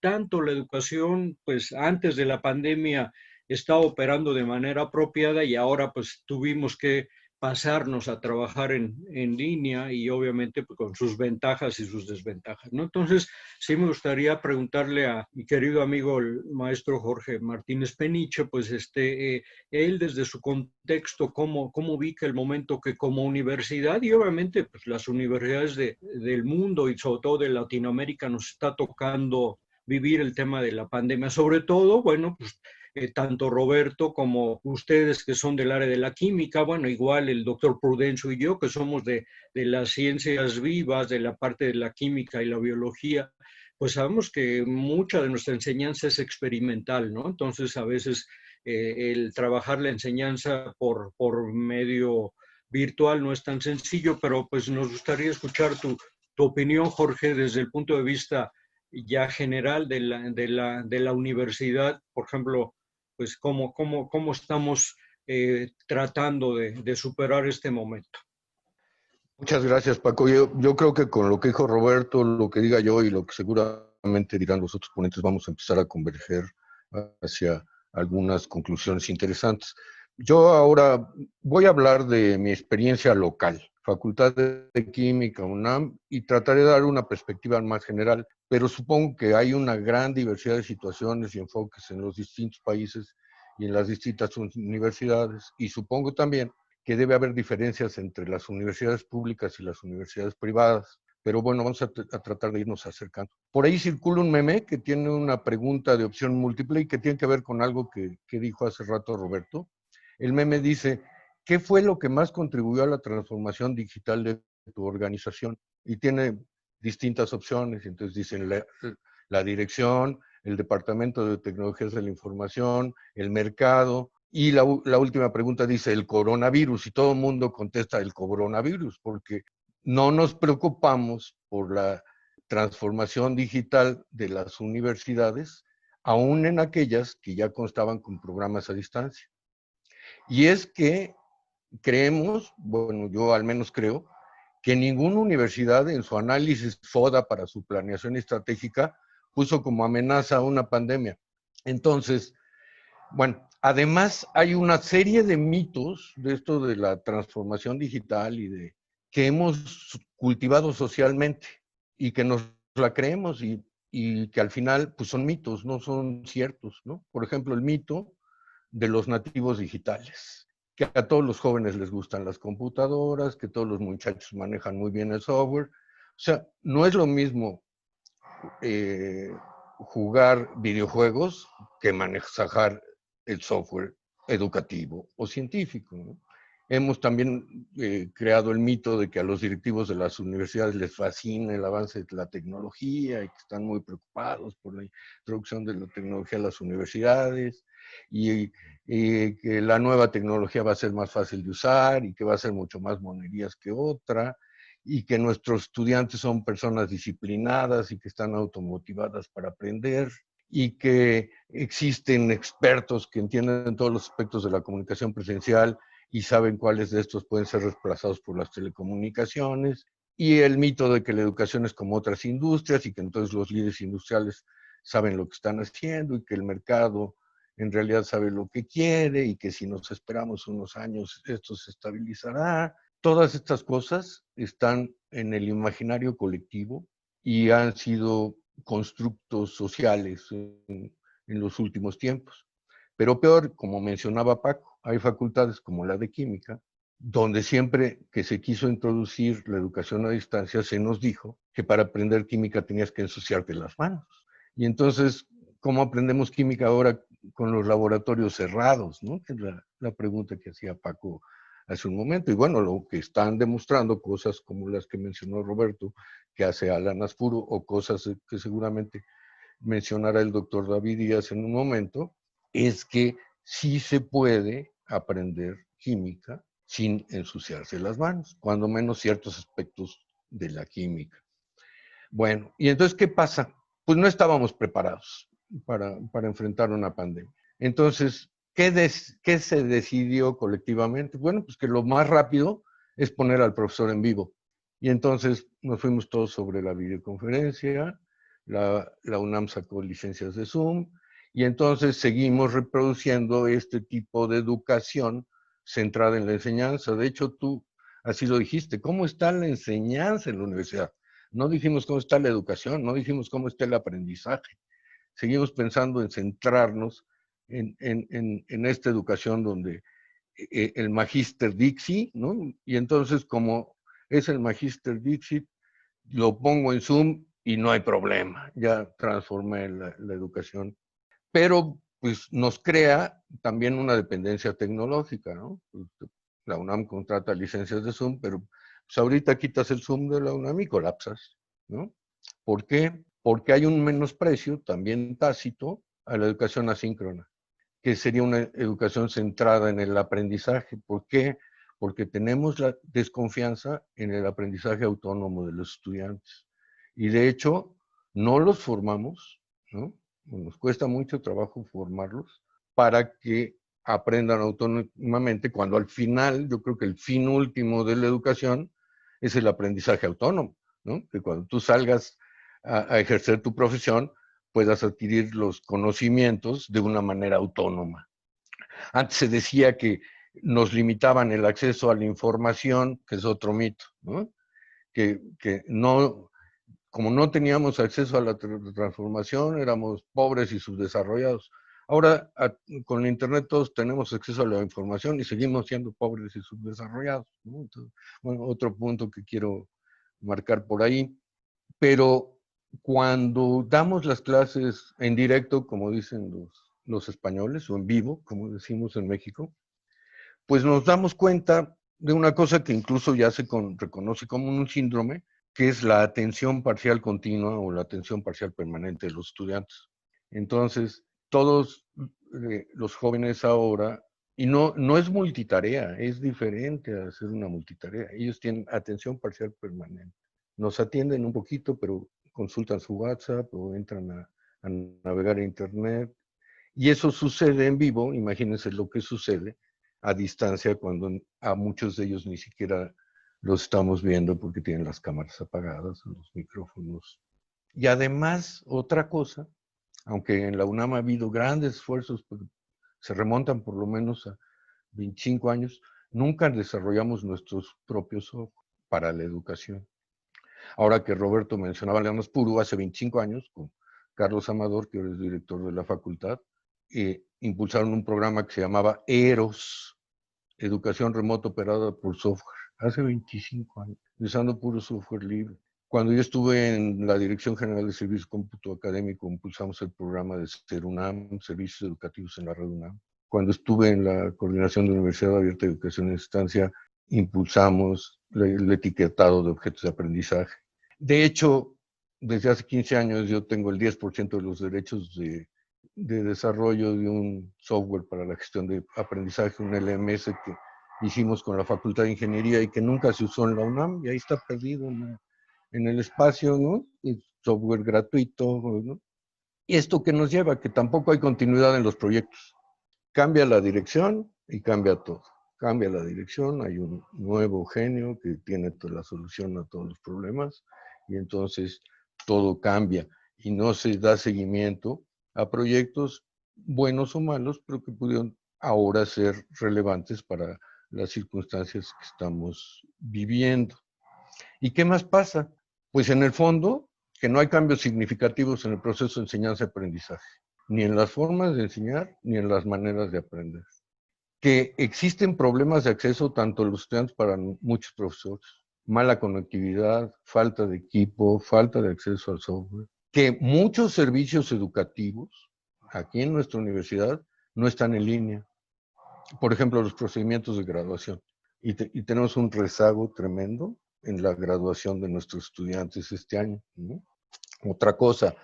tanto la educación, pues antes de la pandemia estaba operando de manera apropiada, y ahora pues tuvimos que pasarnos a trabajar en línea, y obviamente pues, con sus ventajas y sus desventajas, ¿no? Entonces, sí me gustaría preguntarle a mi querido amigo, el maestro Jorge Martínez Peniche, pues él desde su contexto, cómo ubica el momento que como universidad, y obviamente pues, las universidades del mundo y sobre todo de Latinoamérica nos está tocando vivir el tema de la pandemia. Sobre todo, bueno, pues tanto Roberto como ustedes que son del área de la química, bueno, igual el doctor Prudencio y yo que somos de las ciencias vivas, de la parte de la química y la biología, pues sabemos que mucha de nuestra enseñanza es experimental, ¿no? Entonces a veces el trabajar la enseñanza por medio virtual no es tan sencillo, pero pues nos gustaría escuchar tu opinión, Jorge, desde el punto de vista ya general de la universidad, por ejemplo, pues cómo estamos tratando de superar este momento. Muchas gracias, Paco. Yo creo que con lo que dijo Roberto, lo que diga yo y lo que seguramente dirán los otros ponentes, vamos a empezar a converger hacia algunas conclusiones interesantes. Yo ahora voy a hablar de mi experiencia local, Facultad de Química, UNAM, y trataré de dar una perspectiva más general, pero supongo que hay una gran diversidad de situaciones y enfoques en los distintos países y en las distintas universidades, y supongo también que debe haber diferencias entre las universidades públicas y las universidades privadas. Pero bueno, vamos a tratar de irnos acercando. Por ahí circula un meme que tiene una pregunta de opción múltiple y que tiene que ver con algo que dijo hace rato Roberto. El meme dice, ¿qué fue lo que más contribuyó a la transformación digital de tu organización? Y tiene distintas opciones. Entonces dicen la dirección, el Departamento de Tecnologías de la Información, el mercado. Y la última pregunta dice el coronavirus, y todo el mundo contesta el coronavirus, porque no nos preocupamos por la transformación digital de las universidades aún en aquellas que ya constaban con programas a distancia. Y es que creemos, bueno, yo al menos creo, que ninguna universidad en su análisis FODA para su planeación estratégica puso como amenaza una pandemia. Entonces, bueno, además hay una serie de mitos de esto de la transformación digital y de que hemos cultivado socialmente y que nos la creemos y que al final pues son mitos, no son ciertos, ¿no? Por ejemplo, el mito de los nativos digitales, que a todos los jóvenes les gustan las computadoras, que todos los muchachos manejan muy bien el software. O sea, no es lo mismo jugar videojuegos que manejar el software educativo o científico, ¿no? Hemos también creado el mito de que a los directivos de las universidades les fascina el avance de la tecnología y que están muy preocupados por la introducción de la tecnología a las universidades y que la nueva tecnología va a ser más fácil de usar y que va a ser mucho más monerías que otra y que nuestros estudiantes son personas disciplinadas y que están automotivadas para aprender y que existen expertos que entienden todos los aspectos de la comunicación presencial y saben cuáles de estos pueden ser reemplazados por las telecomunicaciones, y el mito de que la educación es como otras industrias y que entonces los líderes industriales saben lo que están haciendo y que el mercado en realidad sabe lo que quiere y que si nos esperamos unos años esto se estabilizará. Todas estas cosas están en el imaginario colectivo y han sido constructos sociales en los últimos tiempos. Pero peor, como mencionaba Paco, hay facultades como la de química, donde siempre que se quiso introducir la educación a distancia, se nos dijo que para aprender química tenías que ensuciarte las manos. Y entonces, ¿cómo aprendemos química ahora con los laboratorios cerrados? ¿No? Es la pregunta que hacía Paco hace un momento. Y bueno, lo que están demostrando, cosas como las que mencionó Roberto, que hace Alan Aspuro, o cosas que seguramente mencionará el doctor David Díaz en un momento, es que sí se puede aprender química sin ensuciarse las manos, cuando menos ciertos aspectos de la química. Bueno, y entonces, ¿qué pasa? Pues no estábamos preparados para enfrentar una pandemia. Entonces, ¿qué se decidió colectivamente? Bueno, pues que lo más rápido es poner al profesor en vivo. Y entonces nos fuimos todos sobre la videoconferencia, la UNAM sacó licencias de Zoom, y entonces seguimos reproduciendo este tipo de educación centrada en la enseñanza. De hecho, tú así lo dijiste, ¿cómo está la enseñanza en la universidad? No dijimos cómo está la educación, no dijimos cómo está el aprendizaje. Seguimos pensando en centrarnos en esta educación donde el Magíster Dixit, ¿no? Y entonces, como es el Magíster Dixit, lo pongo en Zoom y no hay problema. Ya transformé la educación. Pero, pues, nos crea también una dependencia tecnológica, ¿no? La UNAM contrata licencias de Zoom, pero pues ahorita quitas el Zoom de la UNAM y colapsas, ¿no? ¿Por qué? Porque hay un menosprecio también tácito a la educación asíncrona, que sería una educación centrada en el aprendizaje. ¿Por qué? Porque tenemos la desconfianza en el aprendizaje autónomo de los estudiantes. Y de hecho, no los formamos, ¿no? Nos cuesta mucho trabajo formarlos para que aprendan autónomamente, cuando al final, yo creo que el fin último de la educación es el aprendizaje autónomo, ¿no? Que cuando tú salgas a ejercer tu profesión, puedas adquirir los conocimientos de una manera autónoma. Antes se decía que nos limitaban el acceso a la información, que es otro mito, ¿no? Que no, como no teníamos acceso a la transformación, éramos pobres y subdesarrollados. Ahora, con la Internet todos tenemos acceso a la información y seguimos siendo pobres y subdesarrollados, ¿no? Entonces, bueno, otro punto que quiero marcar por ahí. Pero cuando damos las clases en directo, como dicen los españoles, o en vivo, como decimos en México, pues nos damos cuenta de una cosa que incluso ya se reconoce como un síndrome, que es la atención parcial continua o la atención parcial permanente de los estudiantes. Entonces, todos los jóvenes ahora, y no es multitarea, es diferente a hacer una multitarea, ellos tienen atención parcial permanente. Nos atienden un poquito, pero consultan su WhatsApp o entran a a navegar a Internet. Y eso sucede en vivo, imagínense lo que sucede a distancia cuando a muchos de ellos ni siquiera los estamos viendo porque tienen las cámaras apagadas, los micrófonos. Y además, otra cosa, aunque en la UNAM ha habido grandes esfuerzos, se remontan por lo menos a 25 años, nunca desarrollamos nuestros propios software para la educación. Ahora que Roberto mencionaba Leonas Puru, hace 25 años, con Carlos Amador, que ahora es director de la facultad, impulsaron un programa que se llamaba EROS, Educación Remota Operada por Software, hace 25 años, usando puro software libre. Cuando yo estuve en la Dirección General de Servicios Cómputo Académico, impulsamos el programa de CERUNAM, Servicios Educativos en la Red UNAM. Cuando estuve en la Coordinación de Universidad Abierta de Educación a Distancia, impulsamos el etiquetado de objetos de aprendizaje. De hecho, desde hace 15 años yo tengo el 10% de los derechos de desarrollo de un software para la gestión de aprendizaje, un LMS que hicimos con la Facultad de Ingeniería y que nunca se usó en la UNAM, y ahí está perdido en el espacio, ¿no? Es software gratuito, ¿no? Y esto que nos lleva, que tampoco hay continuidad en los proyectos. Cambia la dirección y cambia todo. Cambia la dirección, hay un nuevo genio que tiene la solución a todos los problemas, y entonces todo cambia y no se da seguimiento a proyectos buenos o malos, pero que pudieron ahora ser relevantes para las circunstancias que estamos viviendo. ¿Y qué más pasa? Pues en el fondo, que no hay cambios significativos en el proceso de enseñanza-aprendizaje, ni en las formas de enseñar, ni en las maneras de aprender. Que existen problemas de acceso tanto a los estudiantes para muchos profesores, mala conectividad, falta de equipo, falta de acceso al software, que muchos servicios educativos aquí en nuestra universidad no están en línea. Por ejemplo, los procedimientos de graduación. Y tenemos un rezago tremendo en la graduación de nuestros estudiantes este año, ¿no? Otra cosa,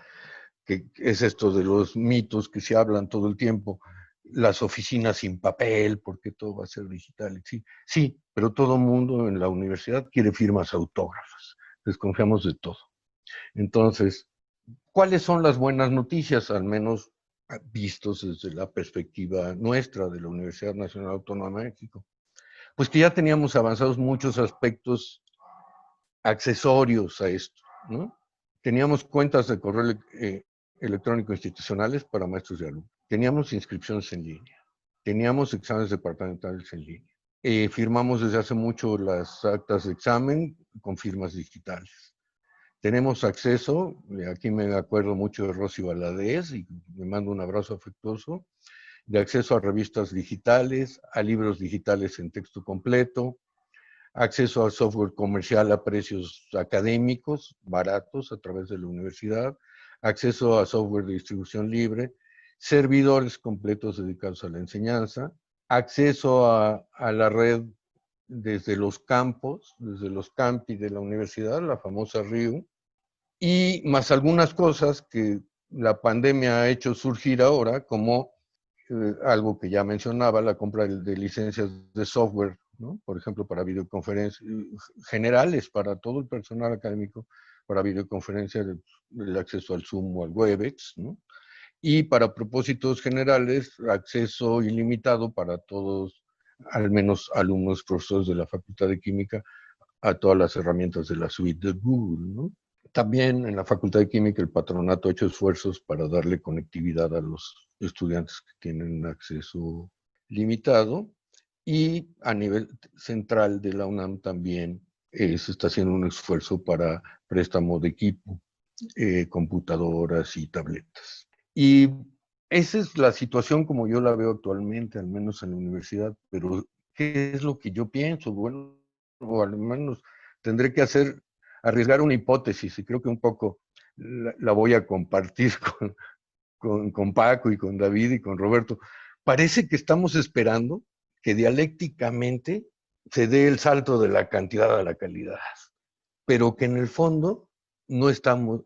que es esto de los mitos que se hablan todo el tiempo, las oficinas sin papel, porque todo va a ser digital. Sí, pero todo el mundo en la universidad quiere firmas autógrafas. Desconfiamos de todo. Entonces, ¿cuáles son las buenas noticias, al menos vistos desde la perspectiva nuestra de la Universidad Nacional Autónoma de México? Pues que ya teníamos avanzados muchos aspectos accesorios a esto, ¿no? Teníamos cuentas de correo electrónico institucionales para maestros y alumnos. Teníamos inscripciones en línea. Teníamos exámenes departamentales en línea. Firmamos desde hace mucho las actas de examen con firmas digitales. Tenemos acceso, aquí me acuerdo mucho de Rosy Valadez y me mando un abrazo afectuoso, de acceso a revistas digitales, a libros digitales en texto completo, acceso a software comercial a precios académicos, baratos a través de la universidad, acceso a software de distribución libre, servidores completos dedicados a la enseñanza, acceso a la red desde los campos, desde los campi de la universidad, la famosa RIU, y más algunas cosas que la pandemia ha hecho surgir ahora, como algo que ya mencionaba, la compra de licencias de software, ¿no? Por ejemplo, para videoconferencias generales, para todo el personal académico, para videoconferencias, el acceso al Zoom o al Webex, ¿no? Y para propósitos generales, acceso ilimitado para todos, al menos alumnos, profesores de la Facultad de Química, a todas las herramientas de la suite de Google, ¿no? También en la Facultad de Química el patronato ha hecho esfuerzos para darle conectividad a los estudiantes que tienen acceso limitado, y a nivel central de la UNAM también se está haciendo un esfuerzo para préstamo de equipo, computadoras y tabletas. Y esa es la situación como yo la veo actualmente, al menos en la universidad, pero ¿qué es lo que yo pienso? Bueno, o al menos tendré que arriesgar una hipótesis, y creo que un poco la voy a compartir con Paco y con David y con Roberto. Parece que estamos esperando que dialécticamente se dé el salto de la cantidad a la calidad, pero que en el fondo no estamos,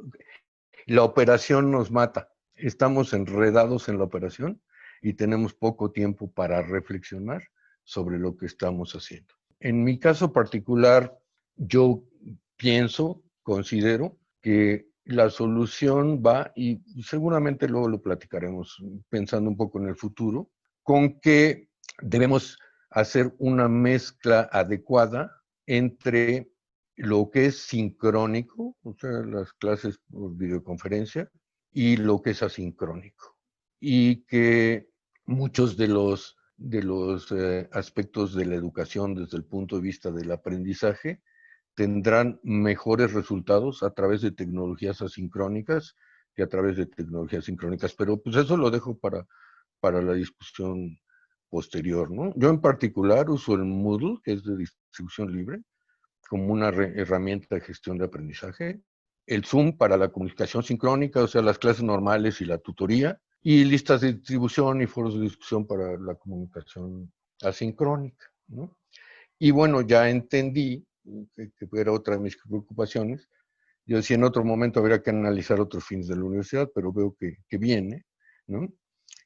la operación nos mata, estamos enredados en la operación y tenemos poco tiempo para reflexionar sobre lo que estamos haciendo. En mi caso particular, yo considero que la solución va, y seguramente luego lo platicaremos pensando un poco en el futuro, con que debemos hacer una mezcla adecuada entre lo que es sincrónico, o sea, las clases por videoconferencia, y lo que es asincrónico. Y que muchos de los aspectos de la educación desde el punto de vista del aprendizaje tendrán mejores resultados a través de tecnologías asincrónicas que a través de tecnologías sincrónicas. Pero pues eso lo dejo para la discusión posterior, ¿no? Yo en particular uso el Moodle, que es de distribución libre, como una herramienta de gestión de aprendizaje. El Zoom para la comunicación sincrónica, o sea, las clases normales y la tutoría. Y listas de distribución y foros de discusión para la comunicación asincrónica, ¿no? Y bueno, ya entendí que era otra de mis preocupaciones. Yo decía, en otro momento habría que analizar otros fines de la universidad, pero veo que viene, ¿no?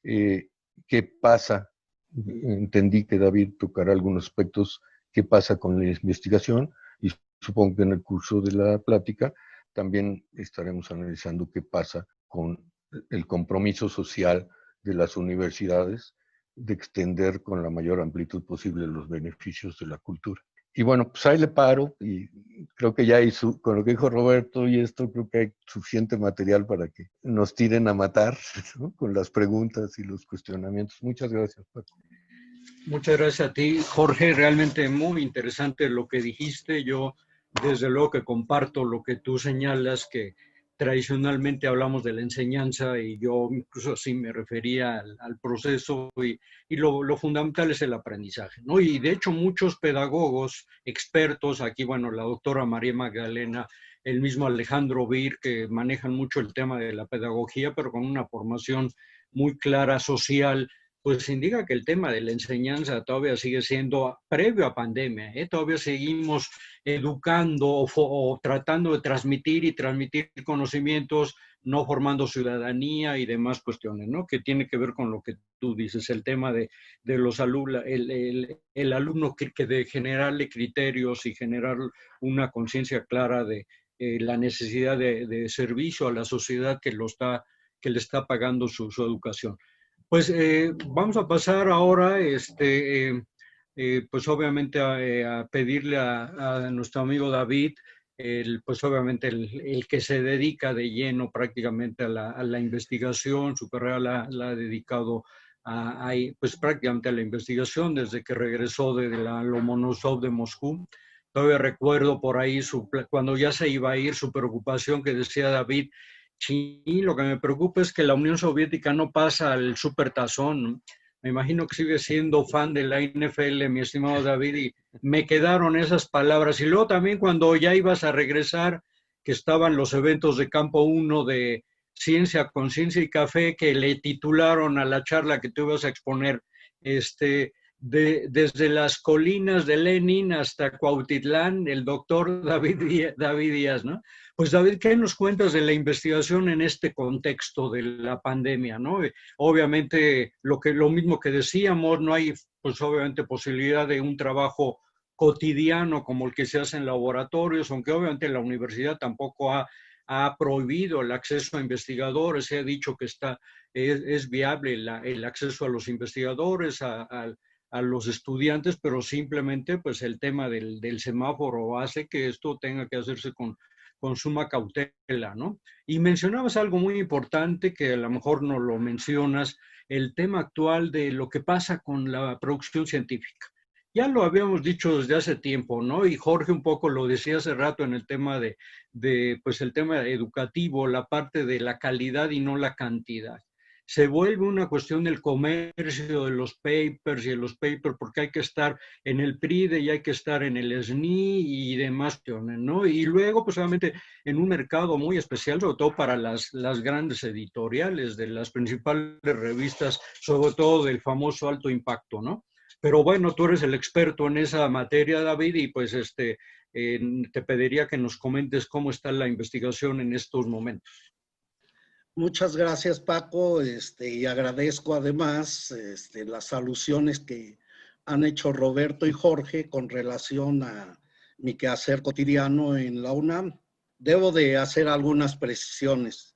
¿Qué pasa? Entendí que David tocará algunos aspectos, qué pasa con la investigación, y supongo que en el curso de la plática también estaremos analizando qué pasa con el compromiso social de las universidades de extender con la mayor amplitud posible los beneficios de la cultura. Y bueno, pues ahí le paro, y creo que ya hay con lo que dijo Roberto y esto, creo que hay suficiente material para que nos tiren a matar, ¿no? Con las preguntas y los cuestionamientos. Muchas gracias, Paco. Muchas gracias a ti, Jorge. Realmente muy interesante lo que dijiste. Yo, desde luego que comparto lo que tú señalas, que tradicionalmente hablamos de la enseñanza y yo incluso así me refería al proceso y lo fundamental es el aprendizaje, ¿no? Y de hecho muchos pedagogos, expertos, aquí, bueno, la doctora María Magdalena, el mismo Alejandro Bir, que manejan mucho el tema de la pedagogía, pero con una formación muy clara social, pues indica que el tema de la enseñanza todavía sigue siendo previo a pandemia, ¿eh? Todavía seguimos educando o tratando de transmitir y transmitir conocimientos, no formando ciudadanía y demás cuestiones, ¿no? Que tiene que ver con lo que tú dices, el tema de los alumnos, el alumno que de generarle criterios y generar una conciencia clara de la necesidad de servicio a la sociedad que le está pagando su educación. Pues vamos a pasar ahora, pues obviamente a pedirle a nuestro amigo David, pues obviamente el que se dedica de lleno prácticamente a la investigación, su carrera la ha dedicado pues prácticamente a la investigación desde que regresó de la Lomonosov de Moscú. Todavía recuerdo por ahí cuando ya se iba a ir su preocupación que decía David, sí, lo que me preocupa es que la Unión Soviética no pasa al supertazón. Me imagino que sigue siendo fan de la NFL, mi estimado David, y me quedaron esas palabras. Y luego también cuando ya ibas a regresar, que estaban los eventos de Campo 1 de Ciencia, Conciencia y Café, que le titularon a la charla que tú ibas a exponer, desde las colinas de Lenin hasta Cuautitlán, el doctor David Díaz, ¿no? Pues David, ¿qué nos cuentas de la investigación en este contexto de la pandemia, ¿no? Obviamente, lo mismo que decíamos, no hay, pues obviamente, posibilidad de un trabajo cotidiano como el que se hace en laboratorios, aunque obviamente la universidad tampoco ha prohibido el acceso a investigadores, se ha dicho que es viable el acceso a los investigadores, a los estudiantes, pero simplemente pues el tema del semáforo hace que esto tenga que hacerse con suma cautela, ¿no? Y mencionabas algo muy importante que a lo mejor no lo mencionas, el tema actual de lo que pasa con la producción científica. Ya lo habíamos dicho desde hace tiempo, ¿no? Y Jorge un poco lo decía hace rato en el tema pues el tema educativo, la parte de la calidad y no la cantidad. Se vuelve una cuestión del comercio, de los papers y de los papers, porque hay que estar en el PRIDE y hay que estar en el SNI y demás cuestiones, ¿no? Y luego, pues obviamente, en un mercado muy especial, sobre todo para las grandes editoriales de las principales revistas, sobre todo del famoso alto impacto, ¿no? Pero bueno, tú eres el experto en esa materia, David, y pues te pediría que nos comentes cómo está la investigación en estos momentos. Muchas gracias, Paco, y agradezco además las alusiones que han hecho Roberto y Jorge con relación a mi quehacer cotidiano en la UNAM. debo de hacer algunas precisiones.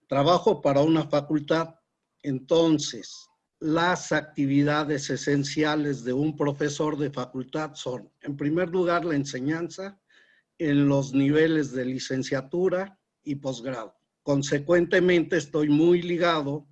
Trabajo para una facultad, entonces las actividades esenciales de un profesor de facultad son, en primer lugar, la enseñanza en los niveles de licenciatura y posgrado. Consecuentemente, estoy muy ligado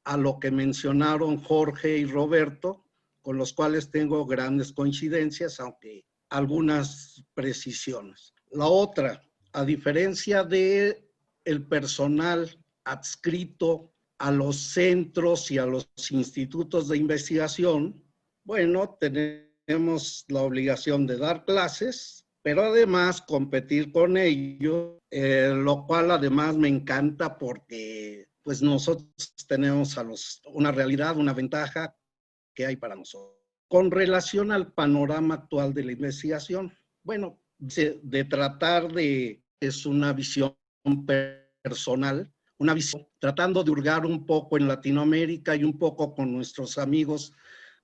a lo que mencionaron Jorge y Roberto, con los cuales tengo grandes coincidencias, aunque algunas precisiones. La otra, a diferencia de el personal adscrito a los centros y a los institutos de investigación, bueno, tenemos la obligación de dar clases, pero además competir con ellos, lo cual además me encanta porque pues nosotros tenemos una realidad, una ventaja que hay para nosotros. Con relación al panorama actual de la investigación, bueno, de tratar de, es una visión personal, una visión tratando de hurgar un poco en Latinoamérica y un poco con nuestros amigos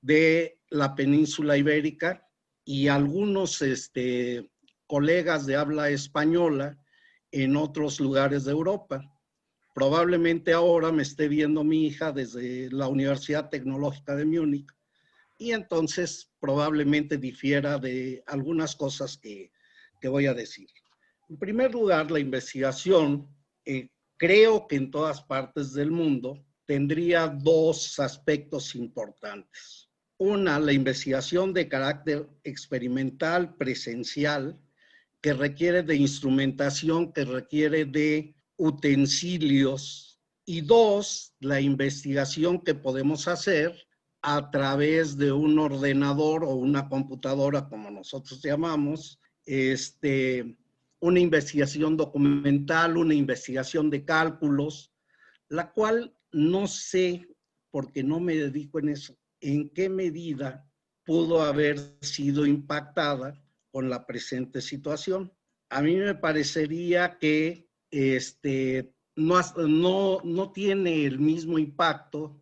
de la península ibérica y algunos colegas de habla española en otros lugares de Europa. Probablemente ahora me esté viendo mi hija desde la Universidad Tecnológica de Múnich y entonces probablemente difiera de algunas cosas que voy a decir. En primer lugar, la investigación, creo que en todas partes del mundo, tendría dos aspectos importantes. Una, la investigación de carácter experimental, presencial, que requiere de instrumentación, que requiere de utensilios. Y dos, la investigación que podemos hacer a través de un ordenador o una computadora, como nosotros llamamos, una investigación documental, una investigación de cálculos, la cual no sé, porque no me dedico en eso, en qué medida pudo haber sido impactada con la presente situación. A mí me parecería que no tiene el mismo impacto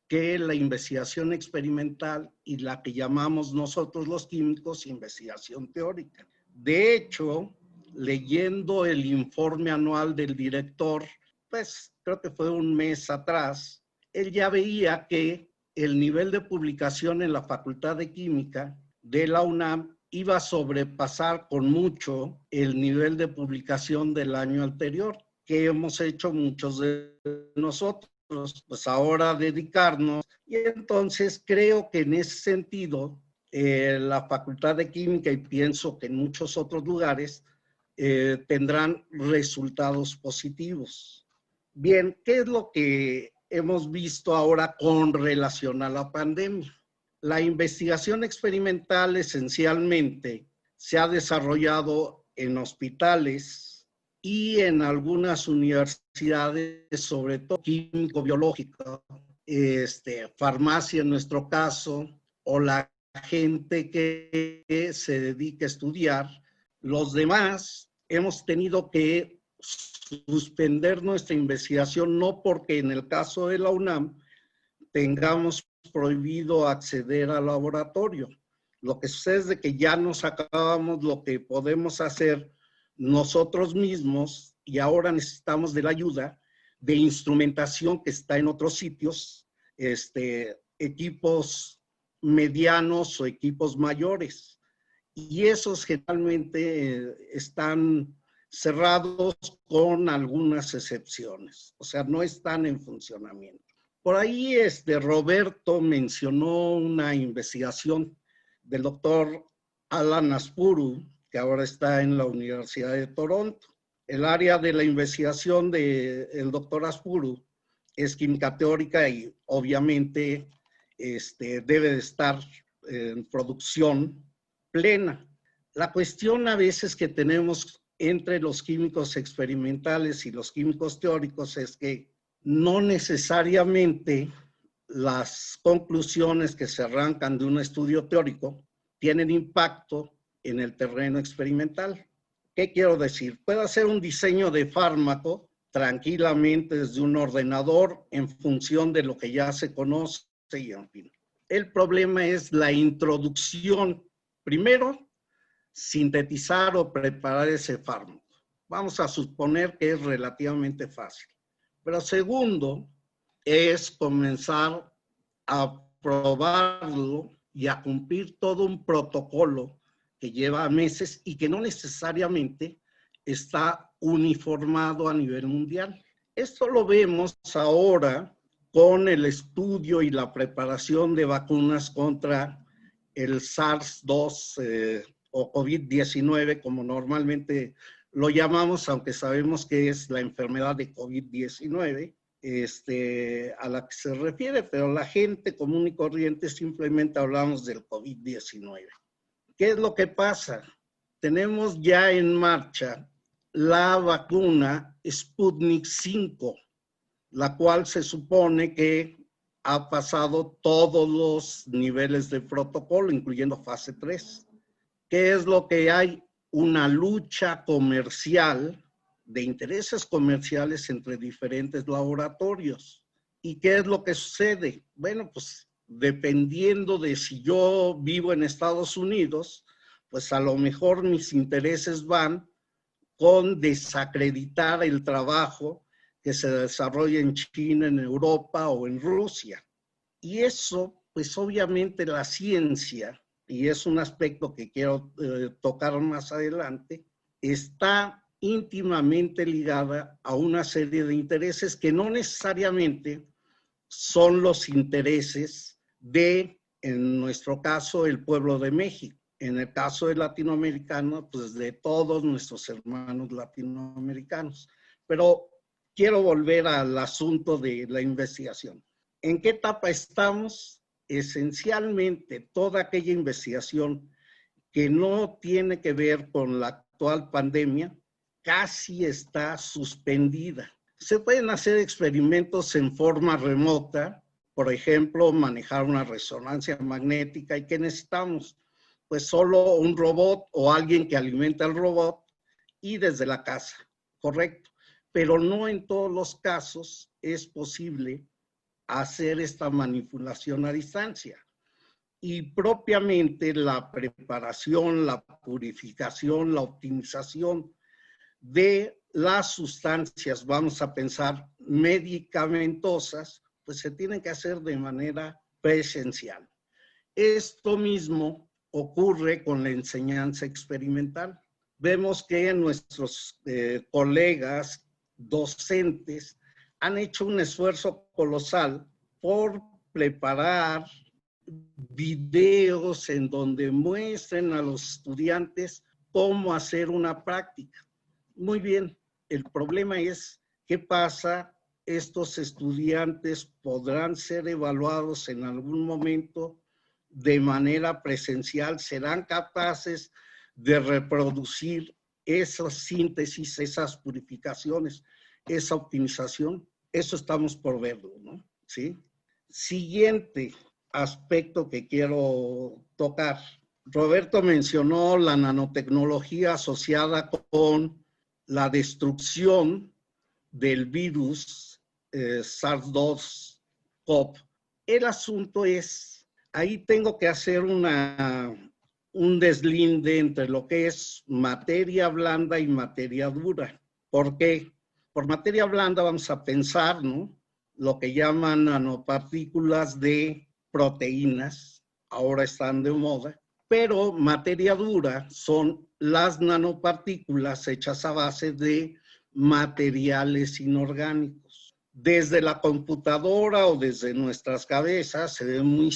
que la investigación experimental y la que llamamos nosotros los químicos investigación teórica. De hecho, leyendo el informe anual del director, pues creo que fue un mes atrás, él ya veía que el nivel de publicación en la Facultad de Química de la UNAM iba a sobrepasar con mucho el nivel de publicación del año anterior, que hemos hecho muchos de nosotros, pues ahora dedicarnos. Y entonces creo que en ese sentido, la Facultad de Química, y pienso que en muchos otros lugares, tendrán resultados positivos. Bien, ¿qué es lo que hemos visto ahora con relación a la pandemia? La investigación experimental esencialmente se ha desarrollado en hospitales y en algunas universidades, sobre todo químico-biológica, farmacia en nuestro caso, o la gente que se dedica a estudiar. Los demás hemos tenido que suspender nuestra investigación, no porque en el caso de la UNAM tengamos prohibido acceder al laboratorio. Lo que sucede es de que ya nos acabamos lo que podemos hacer nosotros mismos y ahora necesitamos de la ayuda de instrumentación que está en otros sitios, equipos medianos o equipos mayores. Y esos generalmente están cerrados con algunas excepciones, o sea, no están en funcionamiento. Por ahí Roberto mencionó una investigación del doctor Alan Aspuru, que ahora está en la Universidad de Toronto. El área de la investigación del doctor Aspuru es química teórica y obviamente debe de estar en producción plena. La cuestión a veces que tenemos entre los químicos experimentales y los químicos teóricos es que no necesariamente las conclusiones que se arrancan de un estudio teórico tienen impacto en el terreno experimental. ¿Qué quiero decir? Puedo hacer un diseño de fármaco tranquilamente desde un ordenador en función de lo que ya se conoce y en fin. El problema es la introducción. Primero, sintetizar o preparar ese fármaco. Vamos a suponer que es relativamente fácil. Pero segundo, es comenzar a probarlo y a cumplir todo un protocolo que lleva meses y que no necesariamente está uniformado a nivel mundial. Esto lo vemos ahora con el estudio y la preparación de vacunas contra el SARS-2 o COVID-19, como normalmente lo llamamos, aunque sabemos que es la enfermedad de COVID-19 a la que se refiere, pero la gente común y corriente simplemente hablamos del COVID-19. ¿Qué es lo que pasa? Tenemos ya en marcha la vacuna Sputnik 5, la cual se supone que ha pasado todos los niveles de protocolo, incluyendo fase 3. ¿Qué es lo que hay? Una lucha comercial, de intereses comerciales entre diferentes laboratorios. ¿Y qué es lo que sucede? Bueno, pues dependiendo de si yo vivo en Estados Unidos, pues a lo mejor mis intereses van con desacreditar el trabajo que se desarrolla en China, en Europa o en Rusia. Y eso, pues obviamente la ciencia, y es un aspecto que quiero tocar más adelante, está íntimamente ligada a una serie de intereses que no necesariamente son los intereses de, en nuestro caso, el pueblo de México. En el caso de latinoamericano, pues de todos nuestros hermanos latinoamericanos. Pero quiero volver al asunto de la investigación. ¿En qué etapa estamos? Esencialmente, toda aquella investigación que no tiene que ver con la actual pandemia, casi está suspendida. Se pueden hacer experimentos en forma remota, por ejemplo, manejar una resonancia magnética. ¿Y qué necesitamos? Pues solo un robot o alguien que alimenta el robot y desde la casa, correcto. Pero no en todos los casos es posible hacer esta manipulación a distancia. Y propiamente la preparación, la purificación, la optimización de las sustancias, vamos a pensar medicamentosas, pues se tienen que hacer de manera presencial. Esto mismo ocurre con la enseñanza experimental. Vemos que nuestros colegas docentes han hecho un esfuerzo colosal por preparar videos en donde muestren a los estudiantes cómo hacer una práctica. Muy bien, el problema es qué pasa, estos estudiantes podrán ser evaluados en algún momento de manera presencial, serán capaces de reproducir esas síntesis, esas purificaciones, esa optimización. Eso estamos por verlo, ¿no? ¿Sí? Siguiente aspecto que quiero tocar. Roberto mencionó la nanotecnología asociada con la destrucción del virus SARS-CoV-2. El asunto es, ahí tengo que hacer un deslinde entre lo que es materia blanda y materia dura. ¿Por qué? Por materia blanda vamos a pensar, ¿no?, lo que llaman nanopartículas de proteínas, ahora están de moda, pero materia dura son las nanopartículas hechas a base de materiales inorgánicos. Desde la computadora o desde nuestras cabezas se ve muy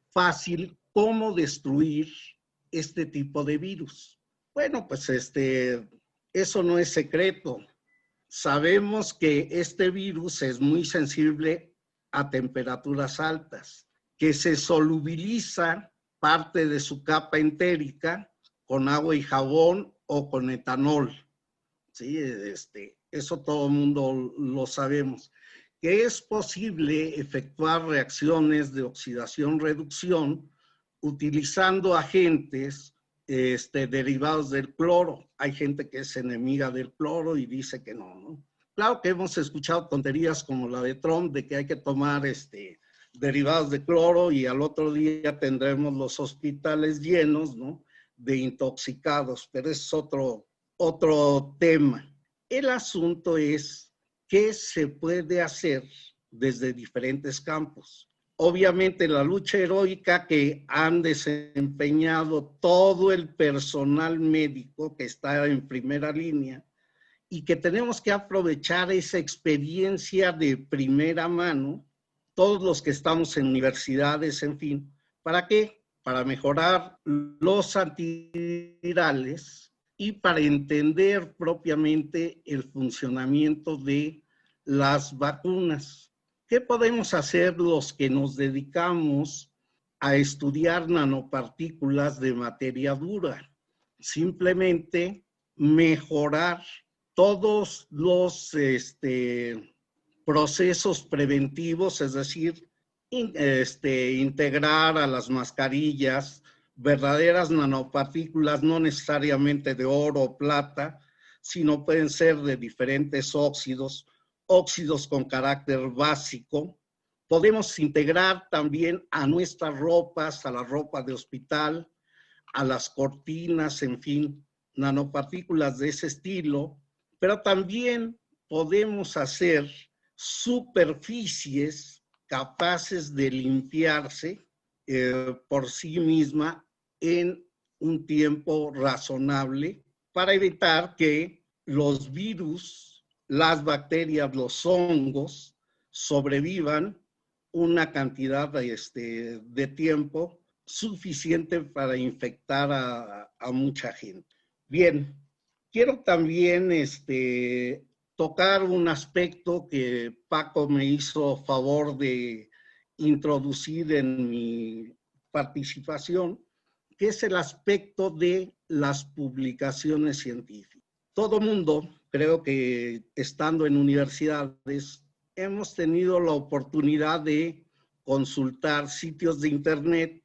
fácil cómo destruir este tipo de virus. Bueno, pues eso no es secreto. Sabemos que este virus es muy sensible a temperaturas altas, que se solubiliza parte de su capa entérica con agua y jabón o con etanol. ¿Sí? Eso todo el mundo lo sabemos. Que es posible efectuar reacciones de oxidación-reducción utilizando agentes derivados del cloro. Hay gente que es enemiga del cloro y dice que no, ¿no? Claro que hemos escuchado tonterías como la de Trump de que hay que tomar derivados de cloro y al otro día tendremos los hospitales llenos, ¿no?, de intoxicados, pero es otro tema. El asunto es qué se puede hacer desde diferentes campos. Obviamente la lucha heroica que han desempeñado todo el personal médico que está en primera línea y que tenemos que aprovechar esa experiencia de primera mano, todos los que estamos en universidades, en fin, ¿para qué? Para mejorar los antivirales y para entender propiamente el funcionamiento de las vacunas. ¿Qué podemos hacer los que nos dedicamos a estudiar nanopartículas de materia dura? Simplemente mejorar todos los procesos preventivos, es decir, integrar a las mascarillas verdaderas nanopartículas, no necesariamente de oro o plata, sino pueden ser de diferentes óxidos con carácter básico. Podemos integrar también a nuestras ropas, a la ropa de hospital, a las cortinas, en fin, nanopartículas de ese estilo, pero también podemos hacer superficies capaces de limpiarse por sí misma en un tiempo razonable para evitar que los virus, las bacterias, los hongos sobrevivan una cantidad de tiempo suficiente para infectar a mucha gente. Bien, quiero también tocar un aspecto que Paco me hizo favor de introducir en mi participación, que es el aspecto de las publicaciones científicas. Todo mundo, creo que estando en universidades, hemos tenido la oportunidad de consultar sitios de internet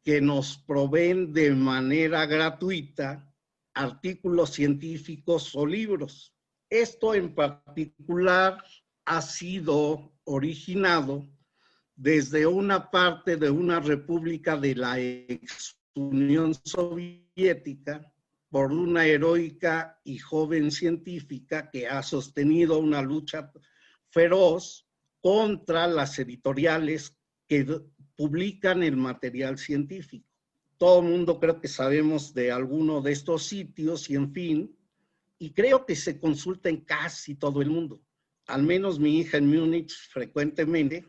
que nos proveen de manera gratuita artículos científicos o libros. Esto en particular ha sido originado desde una parte de una república de la ex Unión Soviética por una heroica y joven científica que ha sostenido una lucha feroz contra las editoriales que publican el material científico. Todo el mundo creo que sabemos de alguno de estos sitios y en fin, y creo que se consulta en casi todo el mundo. Al menos mi hija en Múnich frecuentemente,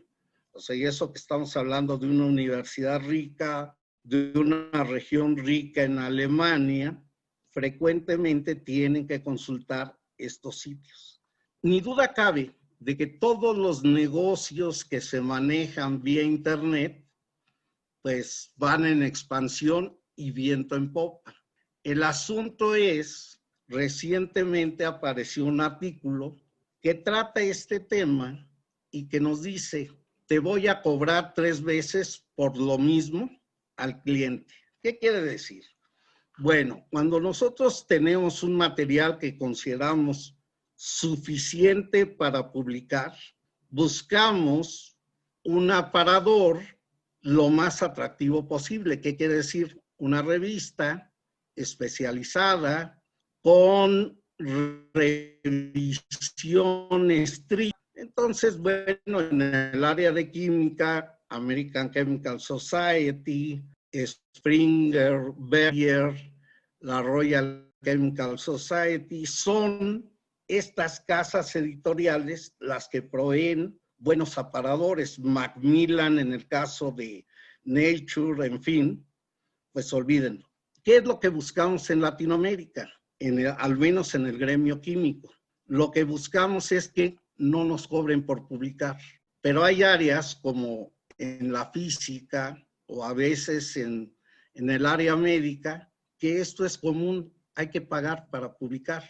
o sea, y eso que estamos hablando de una universidad rica, de una región rica en Alemania, frecuentemente tienen que consultar estos sitios. Ni duda cabe de que todos los negocios que se manejan vía internet, pues van en expansión y viento en popa. El asunto es, recientemente apareció un artículo que trata este tema y que nos dice, te voy a cobrar 3 veces por lo mismo al cliente. ¿Qué quiere decir? Bueno, cuando nosotros tenemos un material que consideramos suficiente para publicar, buscamos un aparador lo más atractivo posible. ¿Qué quiere decir? Una revista especializada con revisión estricta. Entonces, bueno, en el área de química, American Chemical Society, Springer, Berger, la Royal Chemical Society, son estas casas editoriales las que proveen buenos aparadores. Macmillan en el caso de Nature, en fin, pues olvídenlo. ¿Qué es lo que buscamos en Latinoamérica? Al menos en el gremio químico. Lo que buscamos es que no nos cobren por publicar. Pero hay áreas como en la física o a veces en el área médica que esto es común, hay que pagar para publicar,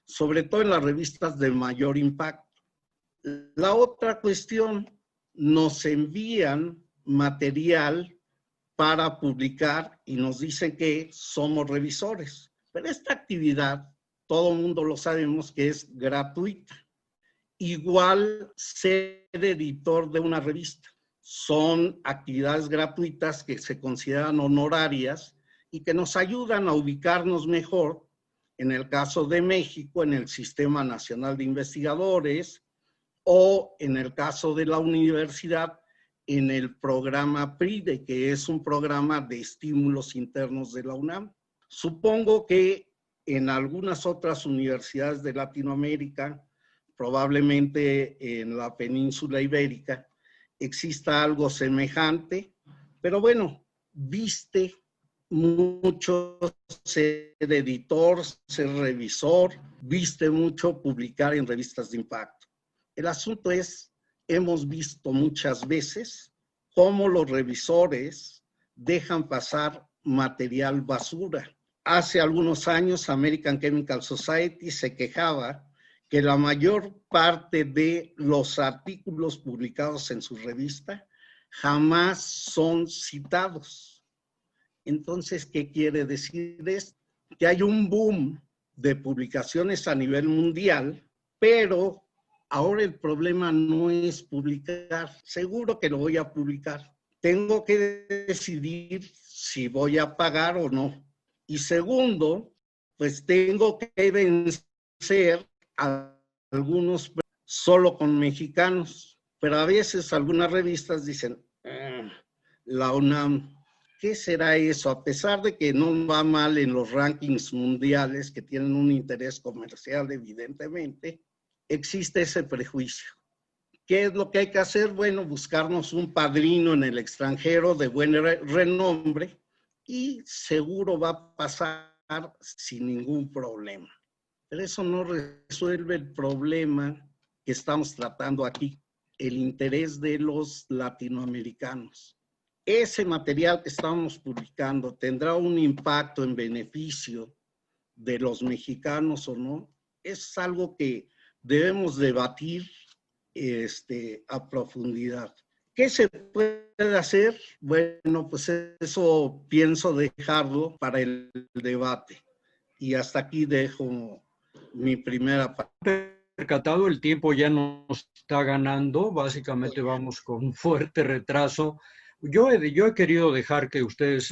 sobre todo en las revistas de mayor impacto. La otra cuestión, nos envían material para publicar y nos dicen que somos revisores. Pero esta actividad, todo el mundo lo sabemos que es gratuita. Igual ser editor de una revista. Son actividades gratuitas que se consideran honorarias y que nos ayudan a ubicarnos mejor, en el caso de México, en el Sistema Nacional de Investigadores, o en el caso de la universidad, en el programa PRIDE, que es un programa de estímulos internos de la UNAM. Supongo que en algunas otras universidades de Latinoamérica, probablemente en la península ibérica, exista algo semejante, pero bueno, viste mucho ser editor, ser revisor, viste mucho publicar en revistas de impacto. El asunto es, hemos visto muchas veces cómo los revisores dejan pasar material basura. Hace algunos años, American Chemical Society se quejaba que la mayor parte de los artículos publicados en su revista jamás son citados. Entonces, ¿qué quiere decir esto? Que hay un boom de publicaciones a nivel mundial, pero ahora el problema no es publicar. Seguro que lo voy a publicar. Tengo que decidir si voy a pagar o no. Y segundo, pues tengo que vencer a algunos solo con mexicanos. Pero a veces algunas revistas dicen, la UNAM, ¿qué será eso? A pesar de que no va mal en los rankings mundiales, que tienen un interés comercial evidentemente, existe ese prejuicio. ¿Qué es lo que hay que hacer? Bueno, buscarnos un padrino en el extranjero de buen renombre y seguro va a pasar sin ningún problema. Pero eso no resuelve el problema que estamos tratando aquí, el interés de los latinoamericanos. Ese material que estamos publicando tendrá un impacto en beneficio de los mexicanos o no. Es algo que debemos debatir a profundidad. ¿Qué se puede hacer? Bueno, pues eso pienso dejarlo para el debate. Y hasta aquí dejo mi primera parte. Percatado, el tiempo ya nos está ganando, básicamente vamos con un fuerte retraso. Yo he querido dejar que ustedes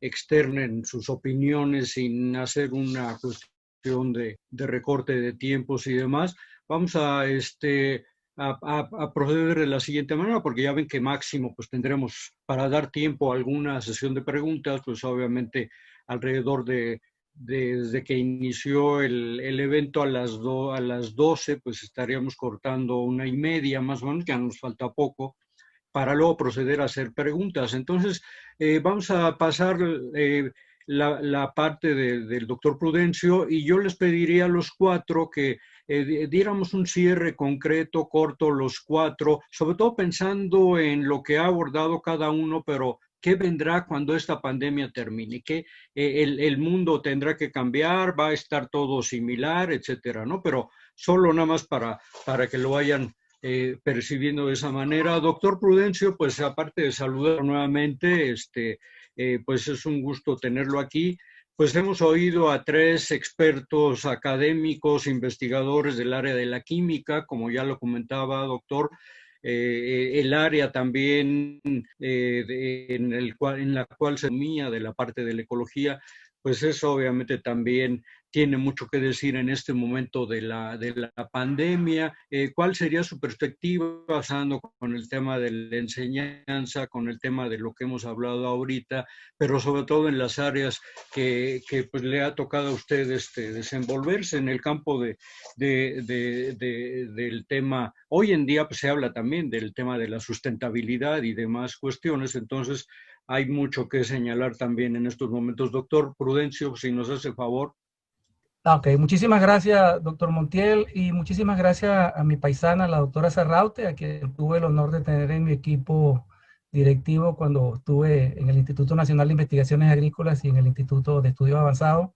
externen sus opiniones sin hacer una cuestión de recorte de tiempos y demás. Vamos a proceder de la siguiente manera, porque ya ven que máximo pues tendremos para dar tiempo a alguna sesión de preguntas, pues obviamente alrededor desde que inició el evento a las 12, pues estaríamos cortando 1:30 más o menos, ya nos falta poco, para luego proceder a hacer preguntas. Entonces, vamos a pasar la parte del doctor Prudencio y yo les pediría a los cuatro que diéramos un cierre concreto, corto, los cuatro, sobre todo pensando en lo que ha abordado cada uno, pero ¿qué vendrá cuando esta pandemia termine? ¿Qué el mundo tendrá que cambiar? ¿Va a estar todo similar, etcétera, ¿no? Pero solo nada más para que lo vayan percibiendo de esa manera. Doctor Prudencio, pues aparte de saludar nuevamente, pues es un gusto tenerlo aquí. Pues hemos oído a 3 expertos académicos, investigadores del área de la química, como ya lo comentaba, doctor, el área también en la cual se mía de la parte de la ecología, pues eso obviamente también tiene mucho que decir en este momento de la pandemia. ¿Cuál sería su perspectiva pasando con el tema de la enseñanza, con el tema de lo que hemos hablado ahorita, pero sobre todo en las áreas que pues, le ha tocado a usted desenvolverse en el campo del tema? Hoy en día pues, se habla también del tema de la sustentabilidad y demás cuestiones, entonces hay mucho que señalar también en estos momentos. Doctor Prudencio, si nos hace favor. Ok, muchísimas gracias, doctor Montiel, y muchísimas gracias a mi paisana, la doctora Serraute, a quien tuve el honor de tener en mi equipo directivo cuando estuve en el Instituto Nacional de Investigaciones Agrícolas y en el Instituto de Estudios Avanzados.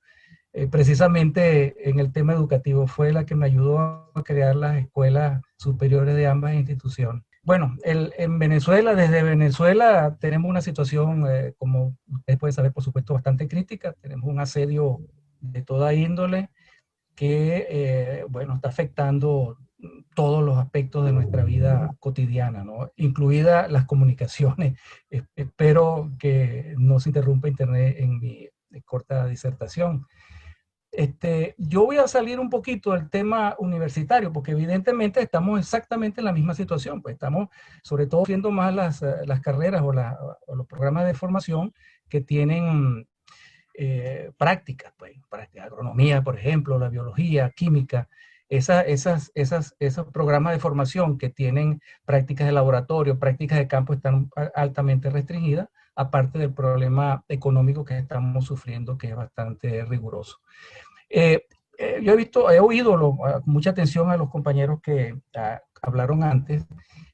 Precisamente en el tema educativo fue la que me ayudó a crear las escuelas superiores de ambas instituciones. Bueno, en Venezuela, desde Venezuela tenemos una situación, como ustedes pueden saber, por supuesto, bastante crítica. Tenemos un asedio de toda índole que, bueno, está afectando todos los aspectos de nuestra vida cotidiana, ¿no? Incluidas las comunicaciones. Espero que no se interrumpa Internet en mi corta disertación. Yo voy a salir un poquito del tema universitario, porque evidentemente estamos exactamente en la misma situación, pues estamos sobre todo viendo más las carreras o los programas de formación que tienen prácticas, pues, práctica, agronomía, por ejemplo, la biología, química, esos programas de formación que tienen prácticas de laboratorio, prácticas de campo están altamente restringidas, aparte del problema económico que estamos sufriendo, que es bastante riguroso. Yo he oído con mucha atención a los compañeros que hablaron antes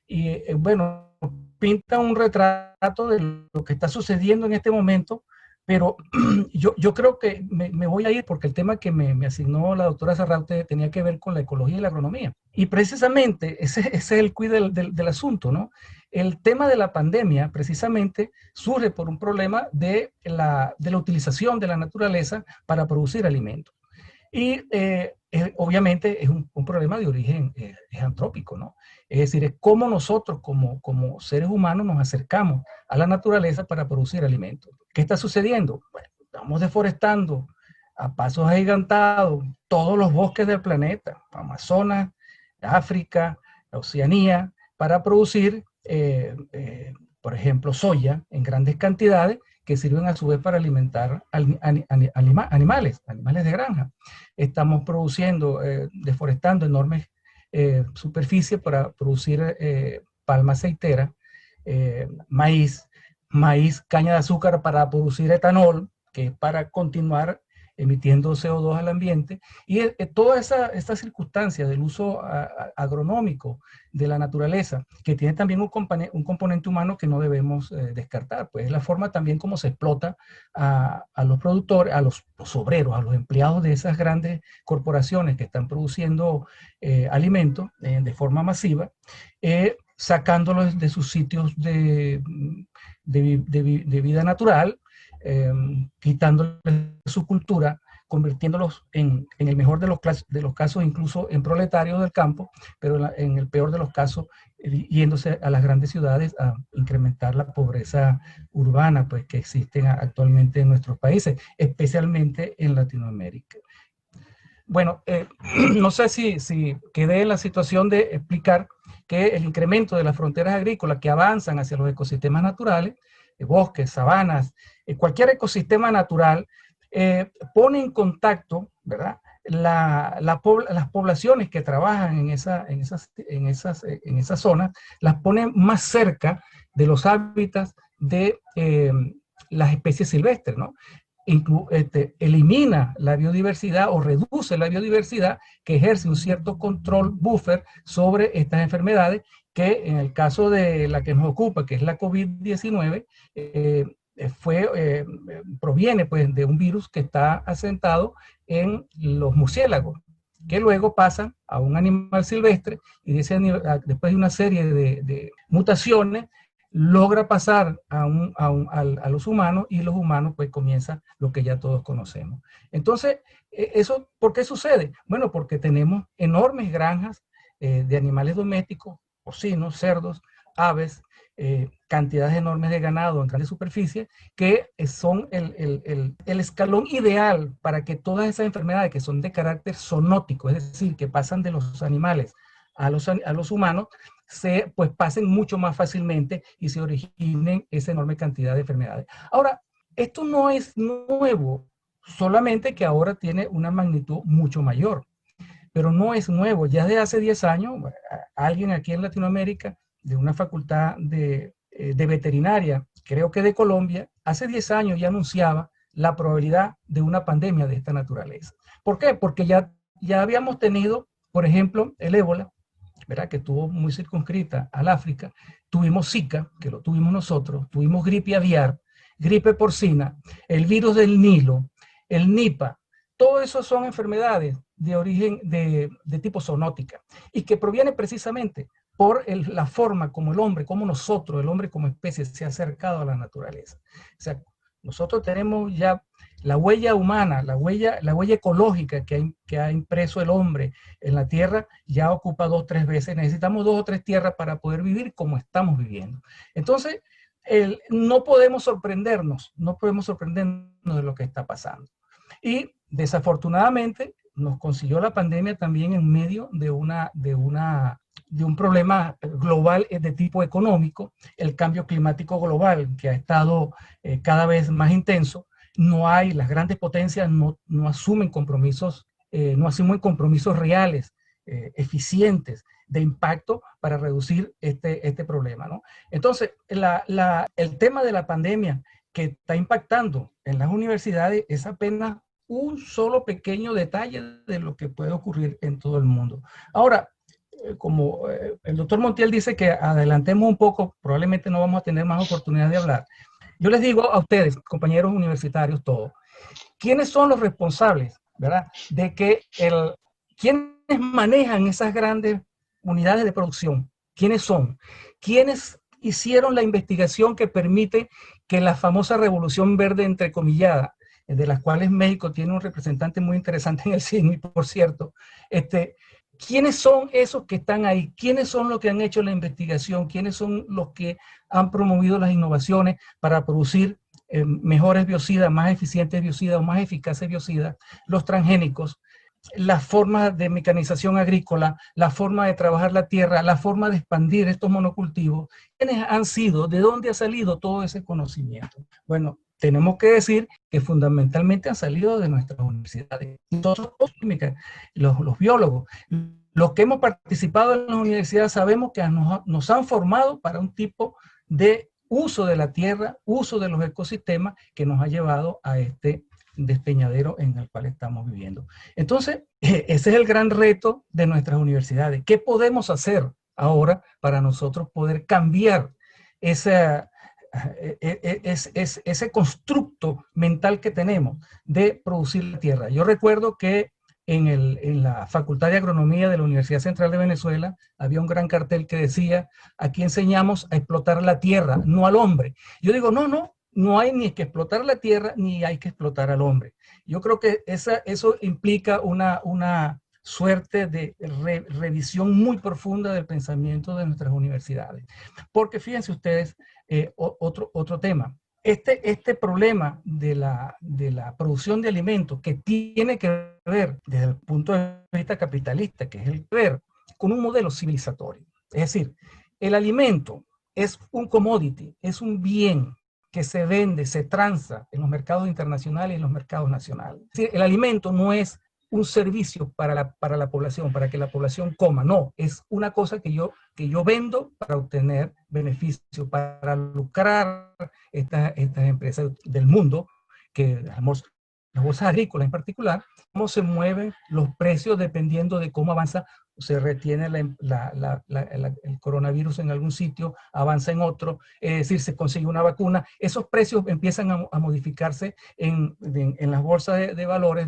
y bueno, pinta un retrato de lo que está sucediendo en este momento, pero yo creo que me voy a ir porque el tema que me asignó la doctora Zarraute tenía que ver con la ecología y la agronomía. Y precisamente ese es el quid del asunto, ¿no? El tema de la pandemia precisamente surge por un problema de la utilización de la naturaleza para producir alimentos. Y obviamente es un problema de origen es antrópico, ¿no? Es decir, es cómo nosotros como seres humanos nos acercamos a la naturaleza para producir alimentos. ¿Qué está sucediendo? Bueno, estamos deforestando a pasos agigantados todos los bosques del planeta, Amazonas, África, Oceanía, para producir, por ejemplo, soya en grandes cantidades que sirven a su vez para alimentar animales de granja. Estamos produciendo, deforestando enormes superficies para producir palma aceitera, maíz, caña de azúcar para producir etanol, que es para continuar emitiendo CO2 al ambiente, y toda esta circunstancia del uso agronómico de la naturaleza, que tiene también un componente humano que no debemos descartar, pues es la forma también como se explota a los productores, a los obreros, a los empleados de esas grandes corporaciones que están produciendo alimentos de forma masiva, sacándolos de sus sitios de vida natural, quitándoles su cultura, convirtiéndolos en el mejor de los casos incluso en proletarios del campo, pero en el peor de los casos yéndose a las grandes ciudades a incrementar la pobreza urbana pues, que existen actualmente en nuestros países, especialmente en Latinoamérica. Bueno, no sé si quedé en la situación de explicar que el incremento de las fronteras agrícolas que avanzan hacia los ecosistemas naturales, bosques, sabanas, cualquier ecosistema natural, pone en contacto, ¿verdad?, las poblaciones que trabajan en esas zonas, las ponen más cerca de los hábitats de las especies silvestres, ¿no? Elimina la biodiversidad o reduce la biodiversidad que ejerce un cierto control buffer sobre estas enfermedades que en el caso de la que nos ocupa, que es la COVID-19, proviene pues, de un virus que está asentado en los murciélagos, que luego pasan a un animal silvestre y después de una serie de mutaciones, logra pasar a los humanos y los humanos pues comienza lo que ya todos conocemos. Entonces, ¿eso por qué sucede? Bueno, porque tenemos enormes granjas de animales domésticos, porcinos, cerdos, aves, cantidades enormes de ganado en grandes superficies, que son el escalón ideal para que todas esas enfermedades que son de carácter zoonótico, es decir, que pasan de los animales a los humanos, pues pasen mucho más fácilmente y se originen esa enorme cantidad de enfermedades. Ahora, esto no es nuevo, solamente que ahora tiene una magnitud mucho mayor. Pero no es nuevo. Ya desde hace 10 años, alguien aquí en Latinoamérica, de una facultad de veterinaria, creo que de Colombia, hace 10 años ya anunciaba la probabilidad de una pandemia de esta naturaleza. ¿Por qué? Porque ya habíamos tenido, por ejemplo, el ébola, ¿verdad?, que estuvo muy circunscrita al África. Tuvimos Zika, que lo tuvimos nosotros. Tuvimos gripe aviar, gripe porcina, el virus del Nilo, el Nipah. Todo eso son enfermedades de origen de tipo zoonótica y que proviene precisamente por la forma como el hombre como especie, se ha acercado a la naturaleza. O sea, Nosotros tenemos ya la huella humana, la huella ecológica que ha impreso el hombre en la tierra, ya ocupa 2 o 3 veces. Necesitamos 2 o 3 tierras para poder vivir como estamos viviendo. Entonces, no podemos sorprendernos de lo que está pasando. Y desafortunadamente nos consiguió la pandemia también en medio de un problema global de tipo económico, el cambio climático global, que ha estado cada vez más intenso. Las grandes potencias no asumen compromisos reales, eficientes, de impacto para reducir este problema, ¿no? Entonces, el tema de la pandemia que está impactando en las universidades es apenas un solo pequeño detalle de lo que puede ocurrir en todo el mundo. Ahora, como el doctor Montiel dice que adelantemos un poco, probablemente no vamos a tener más oportunidad de hablar. Yo les digo a ustedes, compañeros universitarios, todos, ¿quiénes son los responsables, verdad? De que ¿quiénes manejan esas grandes unidades de producción? ¿Quiénes son? ¿Quiénes hicieron la investigación que permite que la famosa revolución verde entrecomillada, de las cuales México tiene un representante muy interesante en el CIMI, por cierto, ¿quiénes son esos que están ahí? ¿Quiénes son los que han hecho la investigación? ¿Quiénes son los que han promovido las innovaciones para producir mejores biocidas, más eficientes biocidas o más eficaces biocidas? Los transgénicos, las formas de mecanización agrícola, la forma de trabajar la tierra, la forma de expandir estos monocultivos. ¿Quiénes han sido? ¿De dónde ha salido todo ese conocimiento? Bueno, tenemos que decir que fundamentalmente han salido de nuestras universidades. Nosotros, los biólogos, los que hemos participado en las universidades, sabemos que nos han formado para un tipo de uso de la tierra, uso de los ecosistemas que nos ha llevado a este despeñadero en el cual estamos viviendo. Entonces, ese es el gran reto de nuestras universidades. ¿Qué podemos hacer ahora para nosotros poder cambiar ese constructo mental que tenemos de producir la tierra? Yo recuerdo que en la Facultad de Agronomía de la Universidad Central de Venezuela había un gran cartel que decía: aquí enseñamos a explotar la tierra, no al hombre. Yo digo, no hay ni que explotar la tierra ni hay que explotar al hombre. Yo creo que eso implica una suerte de revisión muy profunda del pensamiento de nuestras universidades. Porque fíjense ustedes, otro tema. Este problema de la producción de alimentos, que tiene que ver desde el punto de vista capitalista, que es el ver con un modelo civilizatorio. Es decir, el alimento es un commodity, es un bien que se vende, se transa en los mercados internacionales y en los mercados nacionales. Es decir, el alimento no es un servicio para la población, para que la población coma. No, es una cosa que yo vendo para obtener beneficio, para lucrar estas empresas del mundo, que las bolsas agrícolas en particular, cómo se mueven los precios dependiendo de cómo avanza, se retiene el coronavirus en algún sitio, avanza en otro, es decir, se consigue una vacuna. Esos precios empiezan a modificarse en las bolsas de valores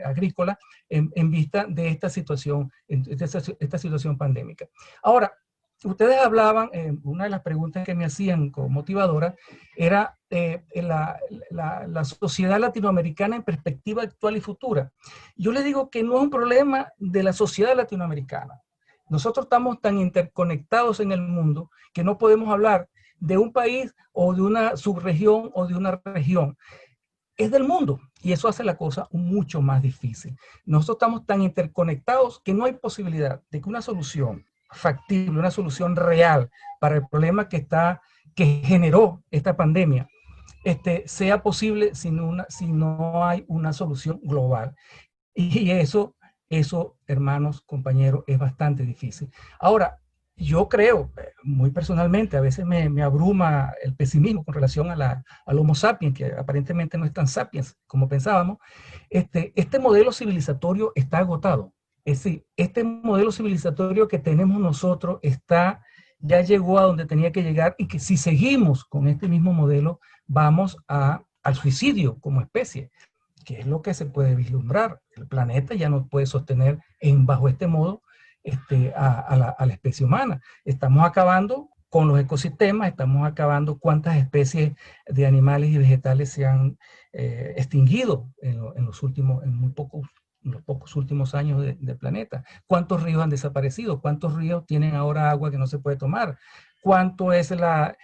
agrícolas en vista de esta situación pandémica. Ahora, ustedes hablaban, una de las preguntas que me hacían como motivadora era la sociedad latinoamericana en perspectiva actual y futura. Yo les digo que no es un problema de la sociedad latinoamericana. Nosotros estamos tan interconectados en el mundo que no podemos hablar de un país o de una subregión o de una región. Es del mundo, y eso hace la cosa mucho más difícil. Nosotros estamos tan interconectados que no hay posibilidad de que una solución factible, una solución real para el problema que generó esta pandemia, sea posible si no hay una solución global. Y eso, hermanos, compañeros, es bastante difícil. Ahora, yo creo, muy personalmente, a veces me abruma el pesimismo con relación al Homo sapiens, que aparentemente no es tan sapiens como pensábamos. Este modelo civilizatorio está agotado. Es decir, este modelo civilizatorio que tenemos nosotros ya llegó a donde tenía que llegar, y que si seguimos con este mismo modelo, vamos al suicidio como especie, que es lo que se puede vislumbrar. El planeta ya no puede sostener bajo este modo a la especie humana. Estamos acabando con los ecosistemas, estamos acabando cuántas especies de animales y vegetales se han extinguido en los pocos últimos años del planeta. ¿Cuántos ríos han desaparecido? ¿Cuántos ríos tienen ahora agua que no se puede tomar? ¿Cuánto es la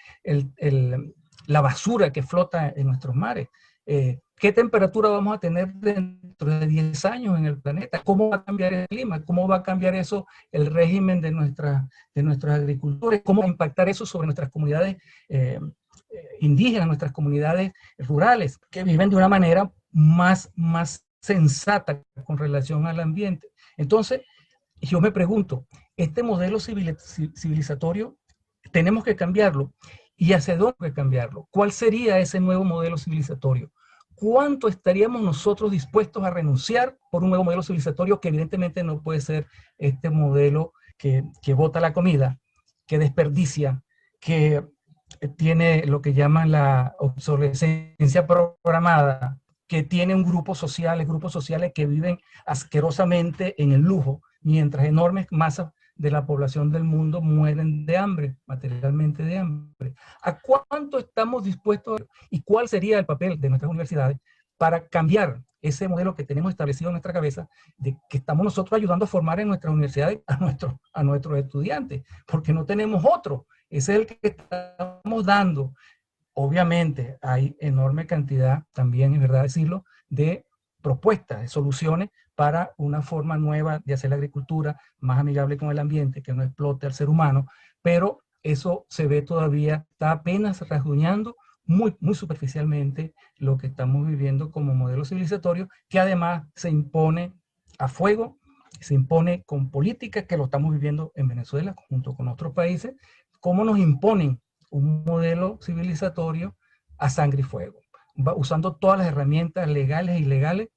basura que flota en nuestros mares? ¿Qué temperatura vamos a tener dentro de 10 años en el planeta? ¿Cómo va a cambiar el clima? ¿Cómo va a cambiar eso el régimen de nuestros agricultores? ¿Cómo va a impactar eso sobre nuestras comunidades indígenas, nuestras comunidades rurales, que viven de una manera más sensata con relación al ambiente? Entonces, yo me pregunto, este modelo civilizatorio tenemos que cambiarlo. ¿Y hacia dónde hay que cambiarlo? ¿Cuál sería ese nuevo modelo civilizatorio? ¿Cuánto estaríamos nosotros dispuestos a renunciar por un nuevo modelo civilizatorio que evidentemente no puede ser este modelo que bota la comida, que desperdicia, que tiene lo que llaman la obsolescencia programada, que tiene grupos sociales que viven asquerosamente en el lujo, mientras enormes masas de la población del mundo mueren de hambre, materialmente de hambre? ¿A cuánto estamos dispuestos y cuál sería el papel de nuestras universidades para cambiar ese modelo que tenemos establecido en nuestra cabeza, de que estamos nosotros ayudando a formar en nuestras universidades a nuestros estudiantes? Porque no tenemos otro, ese es el que estamos dando. Obviamente hay enorme cantidad, también es verdad decirlo, de propuestas, de soluciones para una forma nueva de hacer la agricultura más amigable con el ambiente, que no explote al ser humano, pero eso se ve todavía, está apenas rasguñando muy superficialmente lo que estamos viviendo como modelo civilizatorio, que además se impone a fuego, se impone con políticas que lo estamos viviendo en Venezuela junto con otros países, cómo nos imponen un modelo civilizatorio a sangre y fuego, usando todas las herramientas legales e ilegales,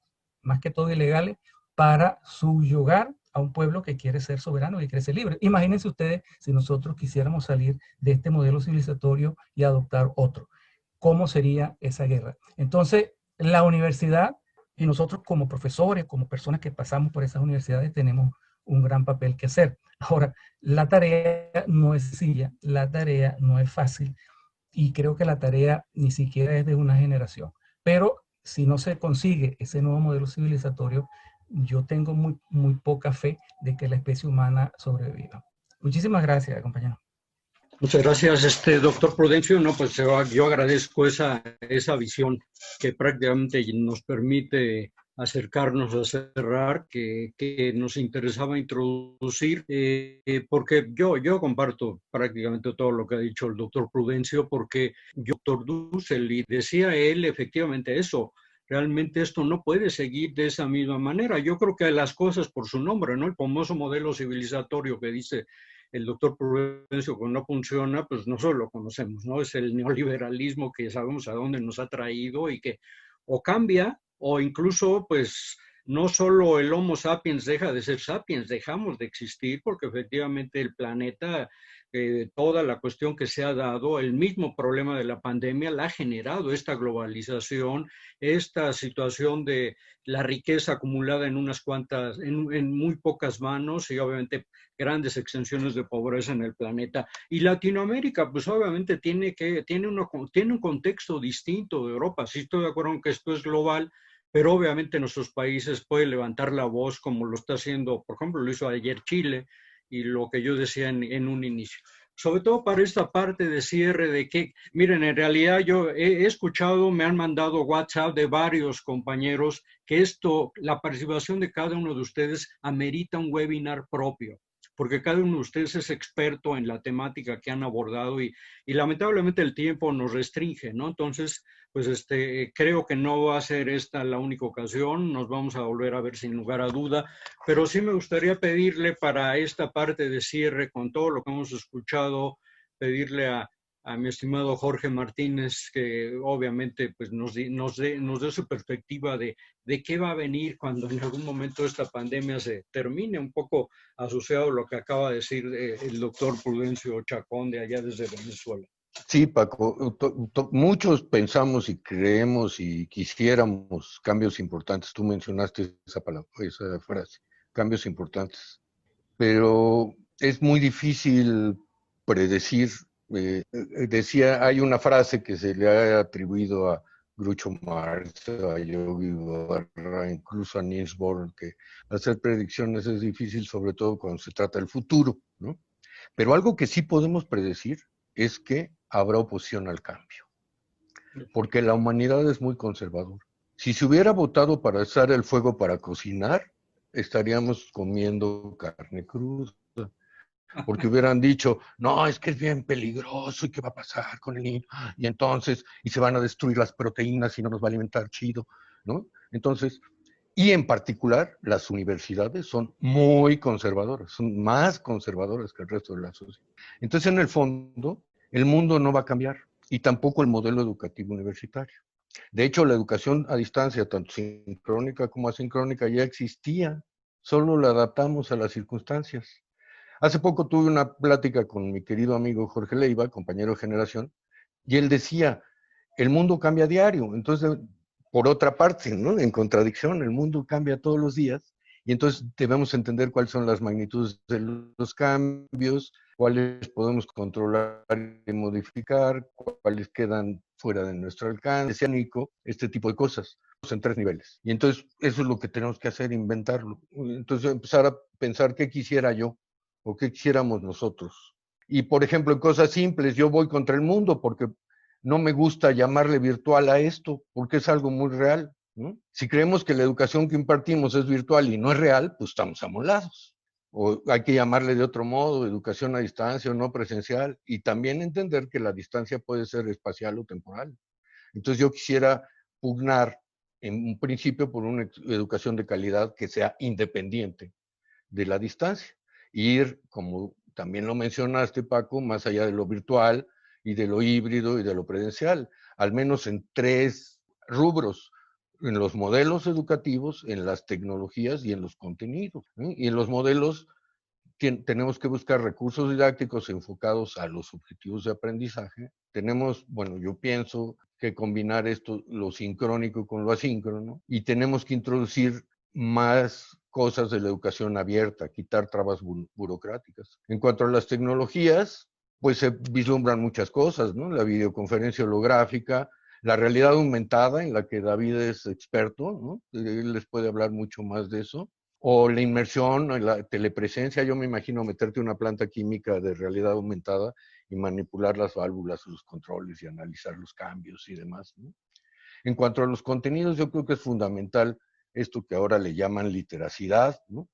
más que todo ilegales, para subyugar a un pueblo que quiere ser soberano, que quiere ser libre. Imagínense ustedes si nosotros quisiéramos salir de este modelo civilizatorio y adoptar otro. ¿Cómo sería esa guerra? Entonces, la universidad y nosotros como profesores, como personas que pasamos por esas universidades, tenemos un gran papel que hacer. Ahora, la tarea no es sencilla, la tarea no es fácil, y creo que la tarea ni siquiera es de una generación. Pero si no se consigue ese nuevo modelo civilizatorio, yo tengo muy poca fe de que la especie humana sobreviva. Muchísimas gracias, compañero. Muchas gracias, doctor Prudencio. No, pues yo agradezco esa visión que prácticamente nos permite acercarnos a cerrar, que nos interesaba introducir, porque yo comparto prácticamente todo lo que ha dicho el doctor Prudencio, porque doctor Dussel, y decía él efectivamente eso, realmente esto no puede seguir de esa misma manera. Yo creo que las cosas por su nombre, ¿no? El famoso modelo civilizatorio que dice el doctor Prudencio que no funciona, pues nosotros lo conocemos, ¿no? Es el neoliberalismo que sabemos a dónde nos ha traído y que o cambia o incluso, pues, no solo el Homo sapiens deja de ser sapiens, dejamos de existir porque efectivamente el planeta, toda la cuestión que se ha dado, el mismo problema de la pandemia la ha generado esta globalización, esta situación de la riqueza acumulada en unas cuantas, en muy pocas manos y obviamente grandes extensiones de pobreza en el planeta. Y Latinoamérica, pues obviamente tiene un contexto distinto de Europa. Sí estoy de acuerdo en que esto es global, pero obviamente nuestros países pueden levantar la voz como lo está haciendo, por ejemplo, lo hizo ayer Chile, y lo que yo decía en un inicio. Sobre todo para esta parte de cierre de que, miren, en realidad yo he escuchado, me han mandado WhatsApp de varios compañeros que la participación de cada uno de ustedes amerita un webinar propio, porque cada uno de ustedes es experto en la temática que han abordado y lamentablemente el tiempo nos restringe, ¿no? Entonces, pues creo que no va a ser esta la única ocasión, nos vamos a volver a ver sin lugar a duda, pero sí me gustaría pedirle para esta parte de cierre, con todo lo que hemos escuchado, pedirle a mi estimado Jorge Martínez, que obviamente pues, nos dé su perspectiva de qué va a venir cuando en algún momento esta pandemia se termine, un poco asociado a lo que acaba de decir el doctor Prudencio Chacón de allá desde Venezuela. Sí, Paco, muchos pensamos y creemos y quisiéramos cambios importantes. Tú mencionaste esa frase, cambios importantes. Pero es muy difícil predecir decía, hay una frase que se le ha atribuido a Groucho Marx, a Yogi Berra, incluso a Niels Bohr, que hacer predicciones es difícil, sobre todo cuando se trata del futuro, ¿no? Pero algo que sí podemos predecir es que habrá oposición al cambio, porque la humanidad es muy conservadora. Si se hubiera votado para usar el fuego para cocinar, estaríamos comiendo carne cruda, porque hubieran dicho, no, es que es bien peligroso, ¿y qué va a pasar con el niño? Y entonces, y se van a destruir las proteínas y no nos va a alimentar chido, ¿no? Entonces, y en particular, las universidades son muy conservadoras, son más conservadoras que el resto de la sociedad. Entonces, en el fondo, el mundo no va a cambiar, y tampoco el modelo educativo universitario. De hecho, la educación a distancia, tanto sincrónica como asincrónica, ya existía, solo la adaptamos a las circunstancias. Hace poco tuve una plática con mi querido amigo Jorge Leiva, compañero de generación, y él decía, el mundo cambia a diario. Entonces, por otra parte, ¿no? En contradicción, el mundo cambia todos los días, y entonces debemos entender cuáles son las magnitudes de los cambios, cuáles podemos controlar y modificar, cuáles quedan fuera de nuestro alcance, oceánico, este tipo de cosas, en 3 niveles. Y entonces, eso es lo que tenemos que hacer, inventarlo. Entonces, empezar a pensar qué quisiera yo, o qué quisiéramos nosotros. Y, por ejemplo, en cosas simples, yo voy contra el mundo porque no me gusta llamarle virtual a esto, porque es algo muy real, ¿no? Si creemos que la educación que impartimos es virtual y no es real, pues estamos amolados. O hay que llamarle de otro modo, educación a distancia o no presencial, y también entender que la distancia puede ser espacial o temporal. Entonces yo quisiera pugnar en un principio por una educación de calidad que sea independiente de la distancia. Ir, como también lo mencionaste, Paco, más allá de lo virtual y de lo híbrido y de lo presencial, al menos en 3 rubros, en los modelos educativos, en las tecnologías y en los contenidos, ¿eh? Y en los modelos tenemos que buscar recursos didácticos enfocados a los objetivos de aprendizaje. Tenemos, bueno, yo pienso que combinar esto, lo sincrónico con lo asíncrono, y tenemos que introducir más cosas de la educación abierta, quitar trabas burocráticas. En cuanto a las tecnologías, pues se vislumbran muchas cosas, ¿no? La videoconferencia holográfica, la realidad aumentada, en la que David es experto, ¿no? Él les puede hablar mucho más de eso. O la inmersión, la telepresencia, yo me imagino meterte en una planta química de realidad aumentada y manipular las válvulas, los controles y analizar los cambios y demás, ¿no? En cuanto a los contenidos, yo creo que es fundamental esto que ahora le llaman literacidad, ¿no?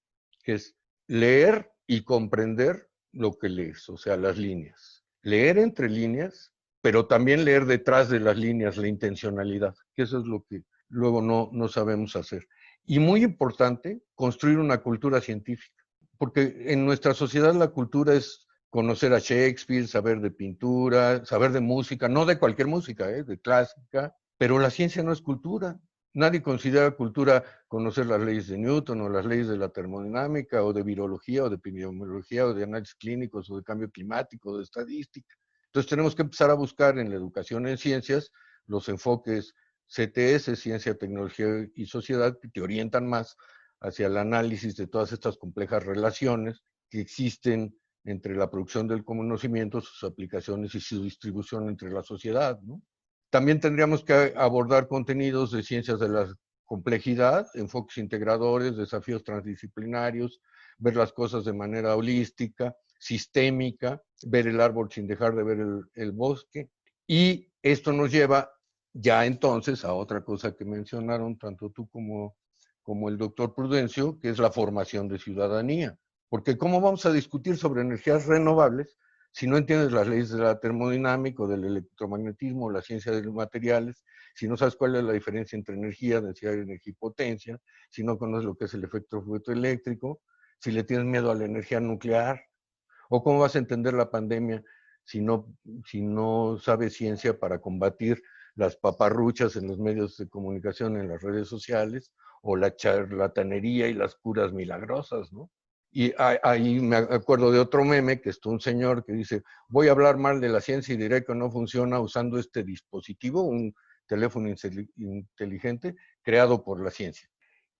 Que es leer y comprender lo que lees, o sea, las líneas. Leer entre líneas, pero también leer detrás de las líneas la intencionalidad, que eso es lo que luego no sabemos hacer. Y muy importante, construir una cultura científica, porque en nuestra sociedad la cultura es conocer a Shakespeare, saber de pintura, saber de música, no de cualquier música, de clásica, pero la ciencia no es cultura. Nadie considera cultura conocer las leyes de Newton o las leyes de la termodinámica o de virología o de epidemiología o de análisis clínicos o de cambio climático o de estadística. Entonces tenemos que empezar a buscar en la educación en ciencias los enfoques CTS, Ciencia, Tecnología y Sociedad, que te orientan más hacia el análisis de todas estas complejas relaciones que existen entre la producción del conocimiento, sus aplicaciones y su distribución entre la sociedad, ¿no? También tendríamos que abordar contenidos de ciencias de la complejidad, enfoques integradores, desafíos transdisciplinarios, ver las cosas de manera holística, sistémica, ver el árbol sin dejar de ver el bosque. Y esto nos lleva ya entonces a otra cosa que mencionaron tanto tú como el doctor Prudencio, que es la formación de ciudadanía. Porque ¿cómo vamos a discutir sobre energías renovables si no entiendes las leyes de la termodinámica, del electromagnetismo, la ciencia de los materiales, si no sabes cuál es la diferencia entre energía, densidad de energía y potencia, si no conoces lo que es el efecto fotoeléctrico, si le tienes miedo a la energía nuclear, o cómo vas a entender la pandemia si no sabes ciencia para combatir las paparruchas en los medios de comunicación, en las redes sociales, o la charlatanería y las curas milagrosas, ¿no? Y ahí me acuerdo de otro meme, que es un señor que dice, voy a hablar mal de la ciencia y diré que no funciona usando este dispositivo, un teléfono inteligente creado por la ciencia.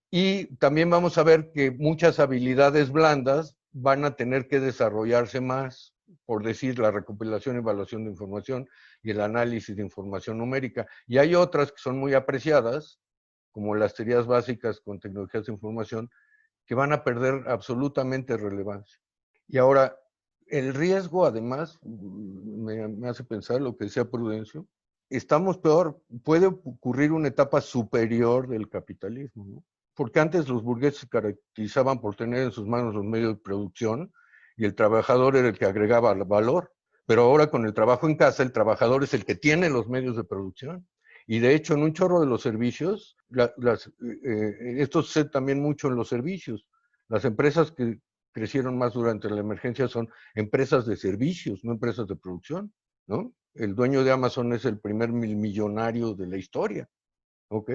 Y también vamos a ver que muchas habilidades blandas van a tener que desarrollarse más, por decir, la recopilación y evaluación de información y el análisis de información numérica. Y hay otras que son muy apreciadas, como las teorías básicas con tecnologías de información, que van a perder absolutamente relevancia. Y ahora, el riesgo, además, me hace pensar lo que decía Prudencio, estamos peor, puede ocurrir una etapa superior del capitalismo, ¿no? Porque antes los burgueses se caracterizaban por tener en sus manos los medios de producción y el trabajador era el que agregaba valor. Pero ahora con el trabajo en casa, el trabajador es el que tiene los medios de producción. Y de hecho, en un chorro de los servicios, esto se también mucho en los servicios. Las empresas que crecieron más durante la emergencia son empresas de servicios, no empresas de producción, ¿no? El dueño de Amazon es el primer millonario de la historia, ¿ok?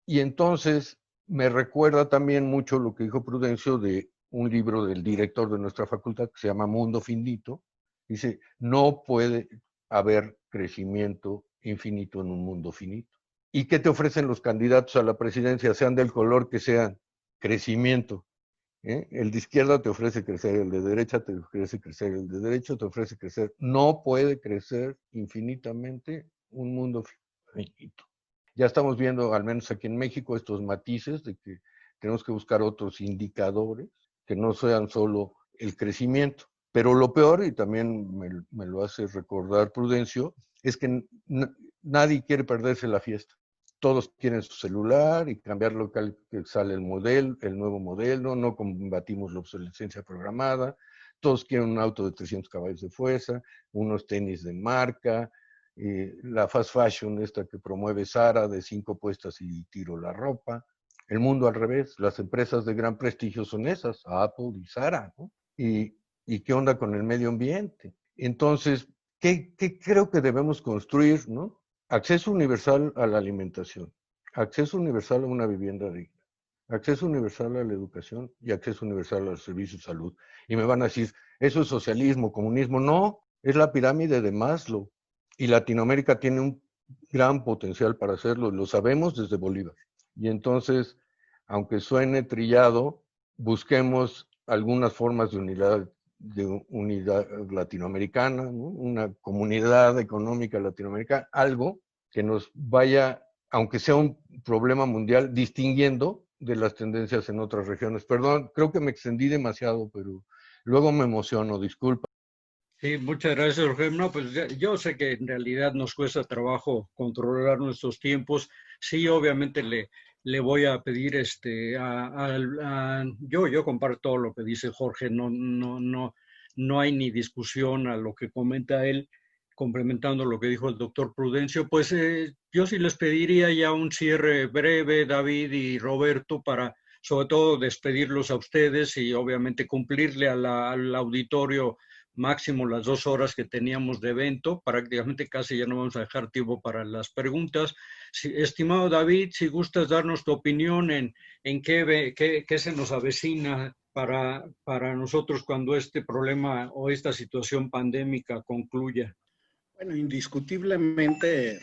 Y entonces me recuerda también mucho lo que dijo Prudencio de un libro del director de nuestra facultad que se llama Mundo Finito. Dice, no puede haber crecimiento infinito en un mundo finito. ¿Y qué te ofrecen los candidatos a la presidencia, sean del color que sean? Crecimiento. El de izquierda te ofrece crecer, el de derecha te ofrece crecer, el de derecho te ofrece crecer. No puede crecer infinitamente un mundo finito. Ya estamos viendo, al menos aquí en México, estos matices de que tenemos que buscar otros indicadores que no sean solo el crecimiento. Pero lo peor, y también me lo hace recordar Prudencio, es que nadie quiere perderse la fiesta. Todos quieren su celular y cambiar lo que sale el nuevo modelo, no combatimos la obsolescencia programada, todos quieren un auto de 300 caballos de fuerza, unos tenis de marca, la fast fashion esta que promueve Zara de 5 puestas y tiro la ropa. El mundo al revés, las empresas de gran prestigio son esas, Apple y Zara, ¿no? ¿Y qué onda con el medio ambiente? Entonces, ¿qué creo que debemos construir, no? Acceso universal a la alimentación, acceso universal a una vivienda digna, acceso universal a la educación y acceso universal a los servicios de salud. Y me van a decir, ¿eso es socialismo, comunismo? No, es la pirámide de Maslow. Y Latinoamérica tiene un gran potencial para hacerlo, lo sabemos desde Bolívar. Y entonces, aunque suene trillado, busquemos algunas formas de unidad latinoamericana, ¿no? Una comunidad económica latinoamericana, algo que nos vaya, aunque sea un problema mundial, distinguiendo de las tendencias en otras regiones. Perdón, creo que me extendí demasiado, pero luego me emociono, disculpa. Sí, muchas gracias, Jorge. No, pues yo sé que en realidad nos cuesta trabajo controlar nuestros tiempos. Sí, obviamente le voy a pedir yo comparto todo lo que dice Jorge, no hay ni discusión a lo que comenta él, complementando lo que dijo el doctor Prudencio. Pues yo sí les pediría ya un cierre breve, David y Roberto, para sobre todo despedirlos a ustedes y obviamente cumplirle al auditorio máximo las 2 horas que teníamos de evento. Prácticamente casi ya no vamos a dejar tiempo para las preguntas. Estimado David, si gustas darnos tu opinión en qué se nos avecina para nosotros cuando este problema o esta situación pandémica concluya. Bueno, indiscutiblemente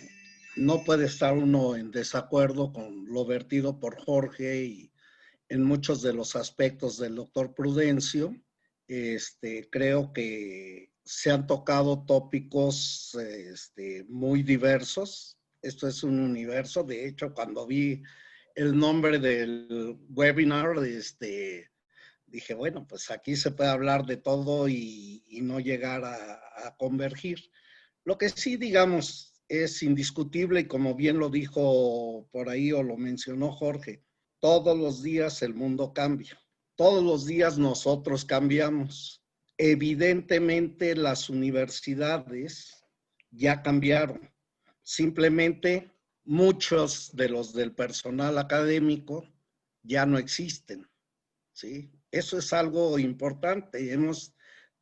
no puede estar uno en desacuerdo con lo vertido por Jorge y en muchos de los aspectos del doctor Prudencio. Creo que se han tocado tópicos muy diversos. Esto es un universo. De hecho, cuando vi el nombre del webinar, dije, bueno, pues aquí se puede hablar de todo y no llegar a convergir. Lo que sí, digamos, es indiscutible y como bien lo dijo por ahí o lo mencionó Jorge, todos los días el mundo cambia. Todos los días nosotros cambiamos. Evidentemente las universidades ya cambiaron. Simplemente muchos de los del personal académico ya no existen, ¿sí? Eso es algo importante. Hemos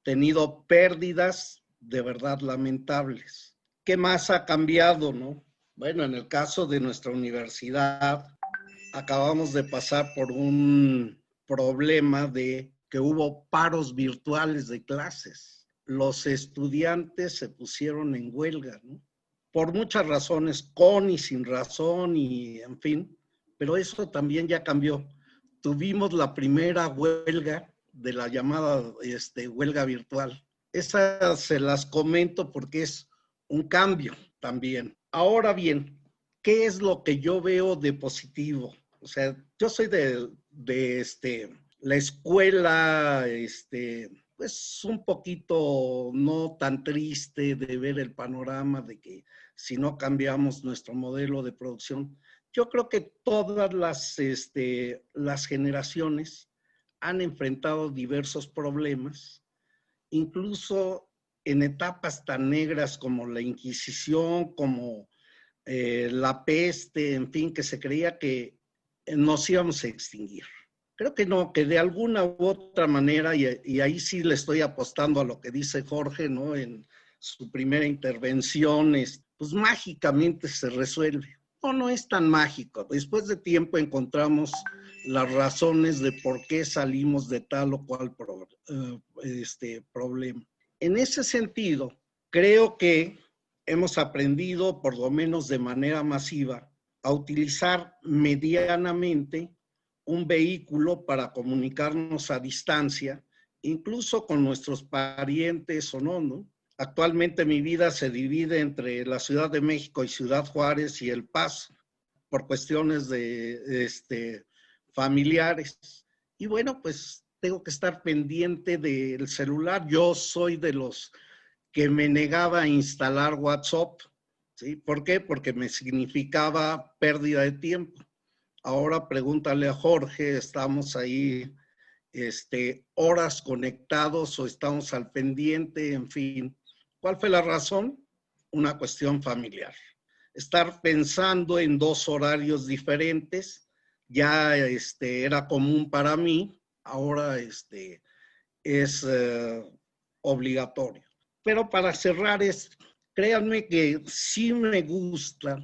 tenido pérdidas de verdad lamentables. ¿Qué más ha cambiado, no? Bueno, en el caso de nuestra universidad, acabamos de pasar por un problema de que hubo paros virtuales de clases. Los estudiantes se pusieron en huelga, ¿no? Por muchas razones, con y sin razón y en fin, pero eso también ya cambió. Tuvimos la primera huelga de la llamada huelga virtual. Esas se las comento porque es un cambio también. Ahora bien, ¿qué es lo que yo veo de positivo? O sea, yo soy de la escuela, pues un poquito no tan triste de ver el panorama de que si no cambiamos nuestro modelo de producción. Yo creo que todas las generaciones han enfrentado diversos problemas, incluso en etapas tan negras como la Inquisición, como la peste, en fin, que se creía que nos íbamos a extinguir. Creo que no, que de alguna u otra manera, y ahí sí le estoy apostando a lo que dice Jorge, ¿no? En su primera intervención, pues mágicamente se resuelve. No es tan mágico. Después de tiempo encontramos las razones de por qué salimos de tal o cual problema. En ese sentido, creo que hemos aprendido, por lo menos de manera masiva, a utilizar medianamente un vehículo para comunicarnos a distancia, incluso con nuestros parientes o no. Actualmente mi vida se divide entre la Ciudad de México y Ciudad Juárez y El Paso, por cuestiones de familiares. Y bueno, pues tengo que estar pendiente del celular. Yo soy de los que me negaba a instalar WhatsApp, ¿sí? ¿Por qué? Porque me significaba pérdida de tiempo. Ahora pregúntale a Jorge, estamos ahí horas conectados o estamos al pendiente, en fin. ¿Cuál fue la razón? Una cuestión familiar. Estar pensando en 2 horarios diferentes ya era común para mí, ahora es obligatorio. Pero para cerrar créanme que sí me gusta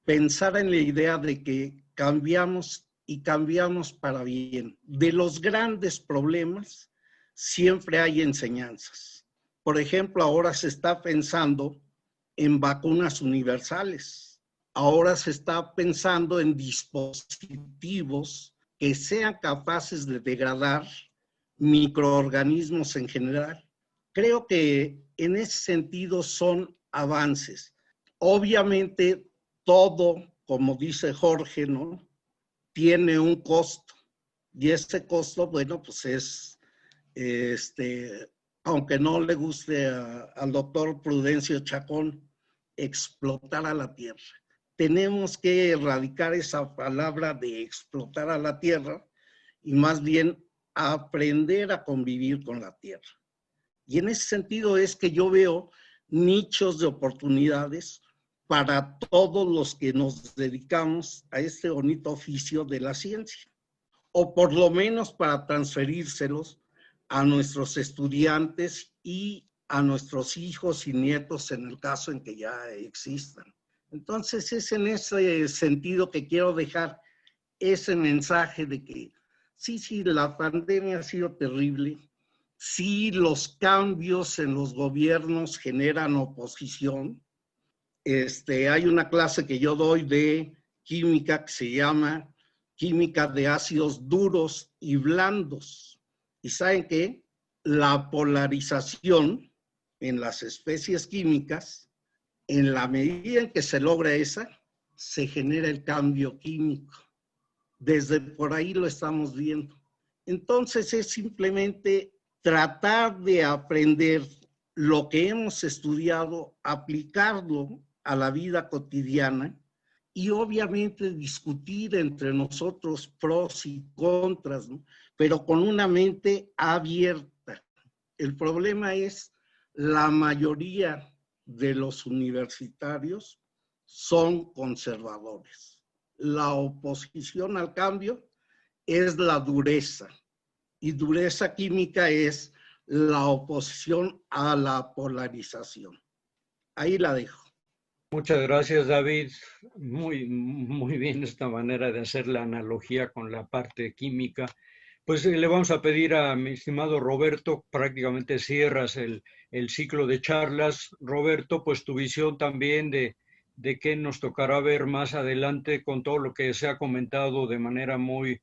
pensar en la idea de que cambiamos y cambiamos para bien. De los grandes problemas siempre hay enseñanzas. Por ejemplo, ahora se está pensando en vacunas universales. Ahora se está pensando en dispositivos que sean capaces de degradar microorganismos en general. Creo que en ese sentido son avances. Obviamente todo, como dice Jorge, ¿no?, tiene un costo. Y ese costo, bueno, pues es, aunque no le guste al doctor Prudencio Chacón, explotar a la tierra. Tenemos que erradicar esa palabra de explotar a la tierra y más bien aprender a convivir con la tierra. Y en ese sentido es que yo veo nichos de oportunidades para todos los que nos dedicamos a este bonito oficio de la ciencia, o por lo menos para transferírselos a nuestros estudiantes y a nuestros hijos y nietos en el caso en que ya existan. Entonces es en ese sentido que quiero dejar ese mensaje de que sí, la pandemia ha sido terrible, sí los cambios en los gobiernos generan oposición. Hay una clase que yo doy de química que se llama química de ácidos duros y blandos. Y ¿saben qué? La polarización en las especies químicas, en la medida en que se logra esa, se genera el cambio químico. Desde por ahí lo estamos viendo. Entonces es simplemente tratar de aprender lo que hemos estudiado, aplicarlo a la vida cotidiana y obviamente discutir entre nosotros pros y contras, ¿no?, pero con una mente abierta. El problema es la mayoría de los universitarios son conservadores. La oposición al cambio es la dureza y dureza química es la oposición a la polarización. Ahí la dejo. Muchas gracias, David. Muy bien esta manera de hacer la analogía con la parte química. Pues le vamos a pedir a mi estimado Roberto, prácticamente cierras el ciclo de charlas. Roberto, pues tu visión también de qué nos tocará ver más adelante con todo lo que se ha comentado de manera muy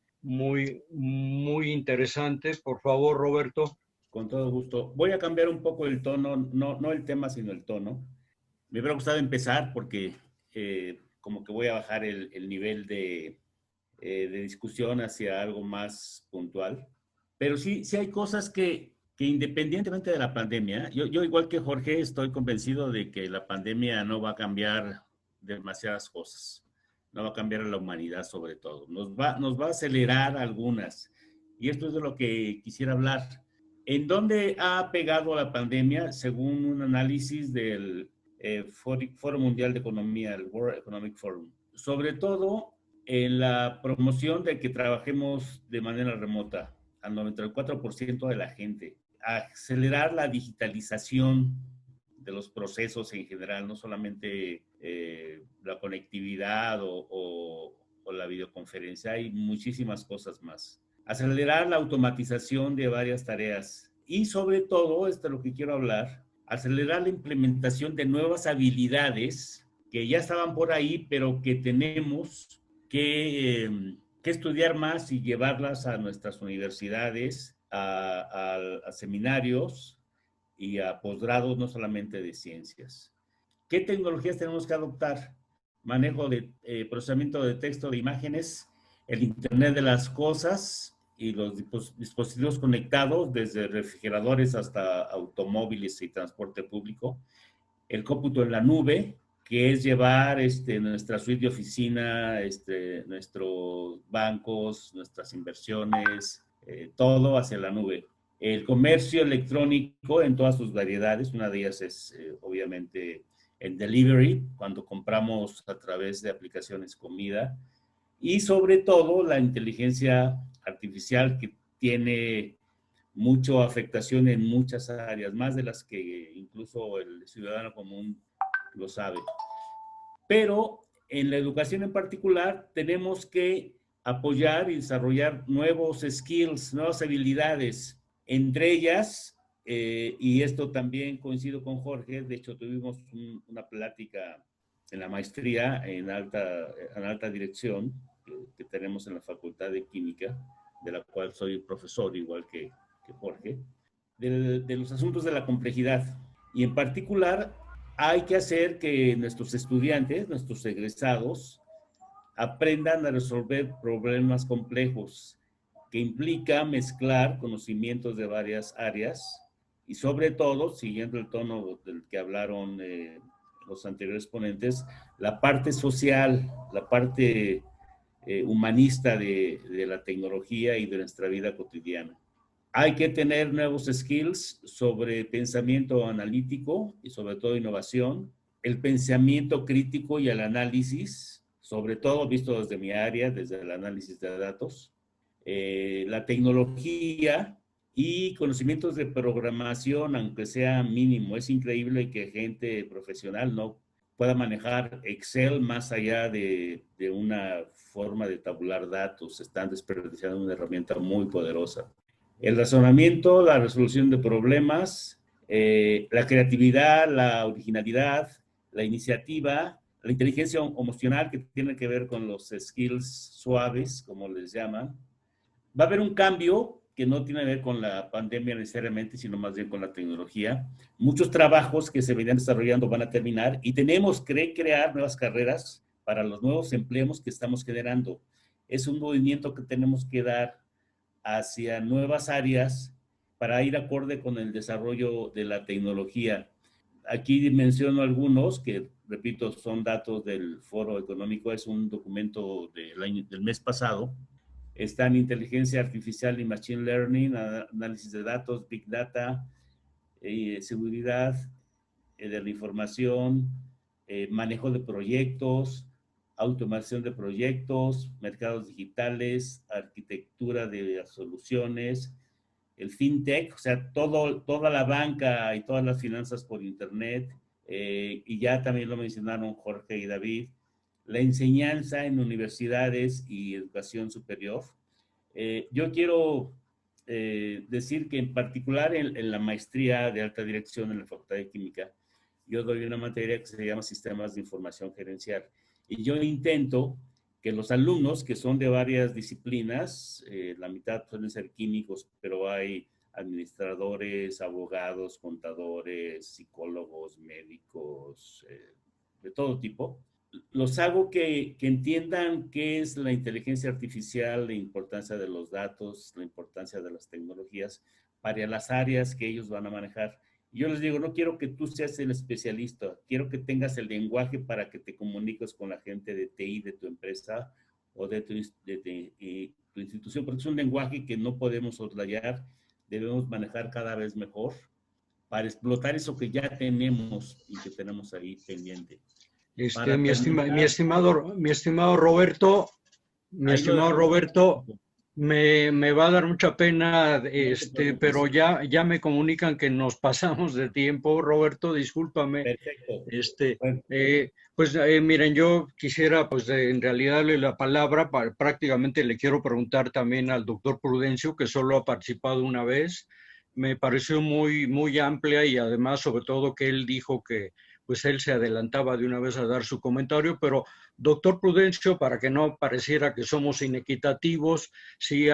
interesante. Por favor, Roberto. Con todo gusto. Voy a cambiar un poco el tono, no el tema, sino el tono. Me hubiera gustado empezar porque como que voy a bajar el nivel de discusión hacia algo más puntual. Pero sí hay cosas que independientemente de la pandemia, yo igual que Jorge estoy convencido de que la pandemia no va a cambiar demasiadas cosas. No va a cambiar a la humanidad sobre todo. Nos va a acelerar algunas. Y esto es de lo que quisiera hablar. ¿En dónde ha pegado la pandemia? Según un análisis del Foro Mundial de Economía, el World Economic Forum. Sobre todo en la promoción de que trabajemos de manera remota al 94% de la gente. Acelerar la digitalización de los procesos en general, no solamente la conectividad o la videoconferencia, hay muchísimas cosas más. Acelerar la automatización de varias tareas y sobre todo, esto es lo que quiero hablar, acelerar la implementación de nuevas habilidades que ya estaban por ahí, pero que tenemos que estudiar más y llevarlas a nuestras universidades, a seminarios y a posgrados, no solamente de ciencias. ¿Qué tecnologías tenemos que adoptar? Manejo de procesamiento de texto, de imágenes, el Internet de las cosas y los dispositivos conectados, desde refrigeradores hasta automóviles y transporte público, el cómputo en la nube, que es llevar nuestra suite de oficina, nuestros bancos, nuestras inversiones, todo hacia la nube. El comercio electrónico en todas sus variedades, una de ellas es obviamente el delivery, cuando compramos a través de aplicaciones comida, y sobre todo la inteligencia artificial que tiene mucha afectación en muchas áreas, más de las que incluso el ciudadano común lo sabe. Pero en la educación en particular tenemos que apoyar y desarrollar nuevos skills, nuevas habilidades, entre ellas, y esto también coincido con Jorge, de hecho tuvimos una plática en la maestría en alta dirección que tenemos en la Facultad de Química, de la cual soy profesor igual que Jorge, de los asuntos de la complejidad. Y en particular, hay que hacer que nuestros estudiantes, nuestros egresados, aprendan a resolver problemas complejos, que implica mezclar conocimientos de varias áreas y sobre todo, siguiendo el tono del que hablaron los anteriores ponentes, la parte social, la parte humanista de la tecnología y de nuestra vida cotidiana. Hay que tener nuevos skills sobre pensamiento analítico y sobre todo innovación, el pensamiento crítico y el análisis, sobre todo visto desde mi área, desde el análisis de datos, la tecnología y conocimientos de programación, aunque sea mínimo. Es increíble que gente profesional no pueda manejar Excel más allá de una forma de tabular datos. Están desperdiciando una herramienta muy poderosa. El razonamiento, la resolución de problemas, la creatividad, la originalidad, la iniciativa, la inteligencia emocional que tiene que ver con los skills suaves, como les llaman. Va a haber un cambio que no tiene que ver con la pandemia necesariamente, sino más bien con la tecnología. Muchos trabajos que se venían desarrollando van a terminar y tenemos que crear nuevas carreras para los nuevos empleos que estamos generando. Es un movimiento que tenemos que dar hacia nuevas áreas para ir acorde con el desarrollo de la tecnología. Aquí menciono algunos que, repito, son datos del Foro Económico, es un documento del mes pasado. Están inteligencia artificial y machine learning, análisis de datos, big data, seguridad de la información, manejo de proyectos, automación de proyectos, mercados digitales, arquitectura de soluciones, el fintech, o sea, toda la banca y todas las finanzas por internet, y ya también lo mencionaron Jorge y David, la enseñanza en universidades y educación superior. Yo quiero decir que en particular en la maestría de alta dirección en la Facultad de Química, yo doy una materia que se llama Sistemas de Información Gerencial. Y yo intento que los alumnos, que son de varias disciplinas, la mitad suelen ser químicos, pero hay administradores, abogados, contadores, psicólogos, médicos, de todo tipo. Los hago que entiendan qué es la inteligencia artificial, la importancia de los datos, la importancia de las tecnologías para las áreas que ellos van a manejar. Y yo les digo, no quiero que tú seas el especialista, quiero que tengas el lenguaje para que te comuniques con la gente de TI de tu empresa o de tu institución, porque es un lenguaje que no podemos soslayar, debemos manejar cada vez mejor para explotar eso que ya tenemos y que tenemos ahí pendiente. Mi estimado Roberto, me va a dar mucha pena, pero ya me comunican que nos pasamos de tiempo. Roberto, discúlpame. Perfecto. Miren, yo quisiera, en realidad, darle la palabra. Prácticamente le quiero preguntar también al doctor Prudencio, que solo ha participado una vez. Me pareció muy, muy amplia y además, sobre todo, que él dijo que pues él se adelantaba de una vez a dar su comentario, pero doctor Prudencio, para que no pareciera que somos inequitativos, si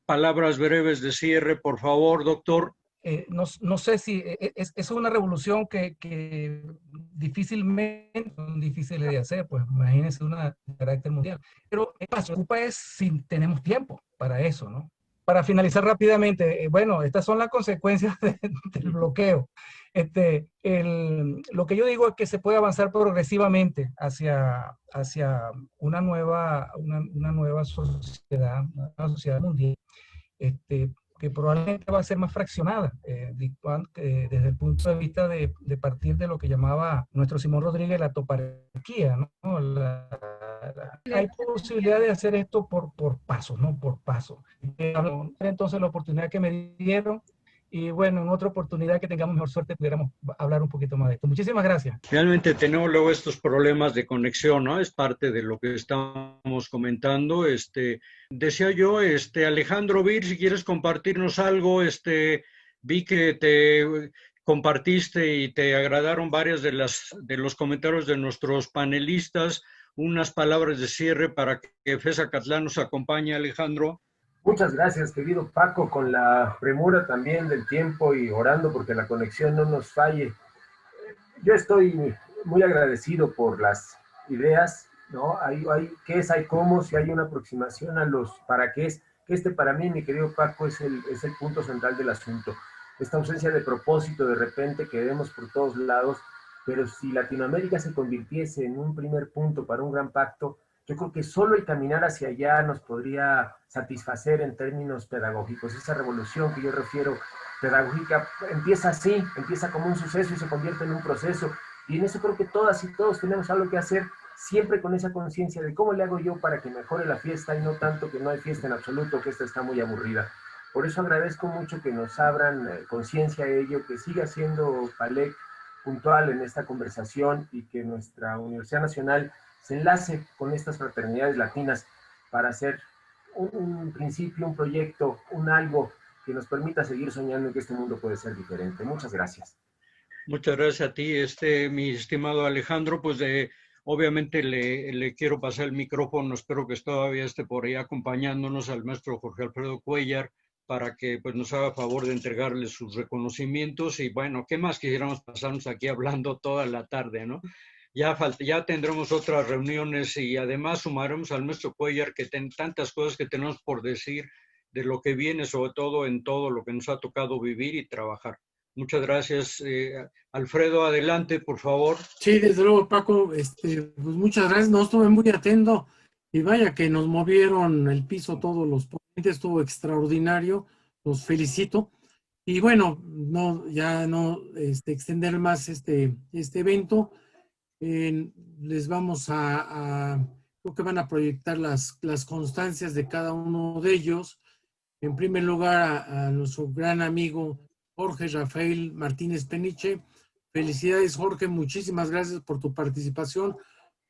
palabras breves de cierre, por favor, doctor. No sé si es una revolución que difícilmente son difíciles de hacer, pues imagínense una de carácter mundial. Pero lo que nos preocupa es si tenemos tiempo para eso, ¿no? Para finalizar rápidamente, bueno, estas son las consecuencias del bloqueo. Lo que yo digo es que se puede avanzar progresivamente hacia una nueva sociedad, una sociedad mundial, que probablemente va a ser más fraccionada desde el punto de vista de partir de lo que llamaba nuestro Simón Rodríguez la toparquía, ¿no? Hay posibilidad de hacer esto por pasos, ¿no? Por pasos. Entonces la oportunidad que me dieron, y bueno, en otra oportunidad que tengamos mejor suerte pudiéramos hablar un poquito más de esto. Muchísimas gracias. Realmente tenemos luego estos problemas de conexión, ¿no? Es parte de lo que estamos comentando. Decía yo, Alejandro Vir, si quieres compartirnos algo, vi que te compartiste y te agradaron varias de los comentarios de nuestros panelistas. Unas palabras de cierre para que FES Acatlán nos acompañe, Alejandro. Muchas gracias, querido Paco, con la premura también del tiempo y orando porque la conexión no nos falle. Yo estoy muy agradecido por las ideas, ¿no? Hay qué es, hay cómo, si hay una aproximación a los para qué es, que para mí, mi querido Paco, es el punto central del asunto. Esta ausencia de propósito de repente que vemos por todos lados, pero si Latinoamérica se convirtiese en un primer punto para un gran pacto, yo creo que solo el caminar hacia allá nos podría satisfacer en términos pedagógicos. Esa revolución que yo refiero pedagógica empieza así, empieza como un suceso y se convierte en un proceso. Y en eso creo que todas y todos tenemos algo que hacer, siempre con esa conciencia de cómo le hago yo para que mejore la fiesta y no tanto que no hay fiesta en absoluto, que esta está muy aburrida. Por eso agradezco mucho que nos abran conciencia a ello, que siga siendo PALEC puntual en esta conversación y que nuestra Universidad Nacional se enlace con estas fraternidades latinas para hacer un principio, un proyecto, un algo que nos permita seguir soñando en que este mundo puede ser diferente. Muchas gracias. Muchas gracias a ti, mi estimado Alejandro. Pues obviamente le quiero pasar el micrófono, espero que todavía esté por ahí acompañándonos al maestro Jorge Alfredo Cuellar para que pues, nos haga favor de entregarle sus reconocimientos. Y bueno, ¿qué más quisiéramos pasarnos aquí hablando toda la tarde, ¿no? Ya tendremos otras reuniones y además sumaremos al maestro Cuellar que tantas cosas que tenemos por decir de lo que viene, sobre todo en todo lo que nos ha tocado vivir y trabajar. Muchas gracias. Alfredo, adelante, por favor. Sí, desde luego, Paco, pues muchas gracias. No estuve muy atento y vaya que nos movieron el piso todos los ponentes, estuvo extraordinario, los felicito. Y bueno, ya no extender más este evento. Les vamos creo que van a proyectar las constancias de cada uno de ellos. En primer lugar, a nuestro gran amigo Jorge Rafael Martínez Peniche. Felicidades, Jorge, muchísimas gracias por tu participación.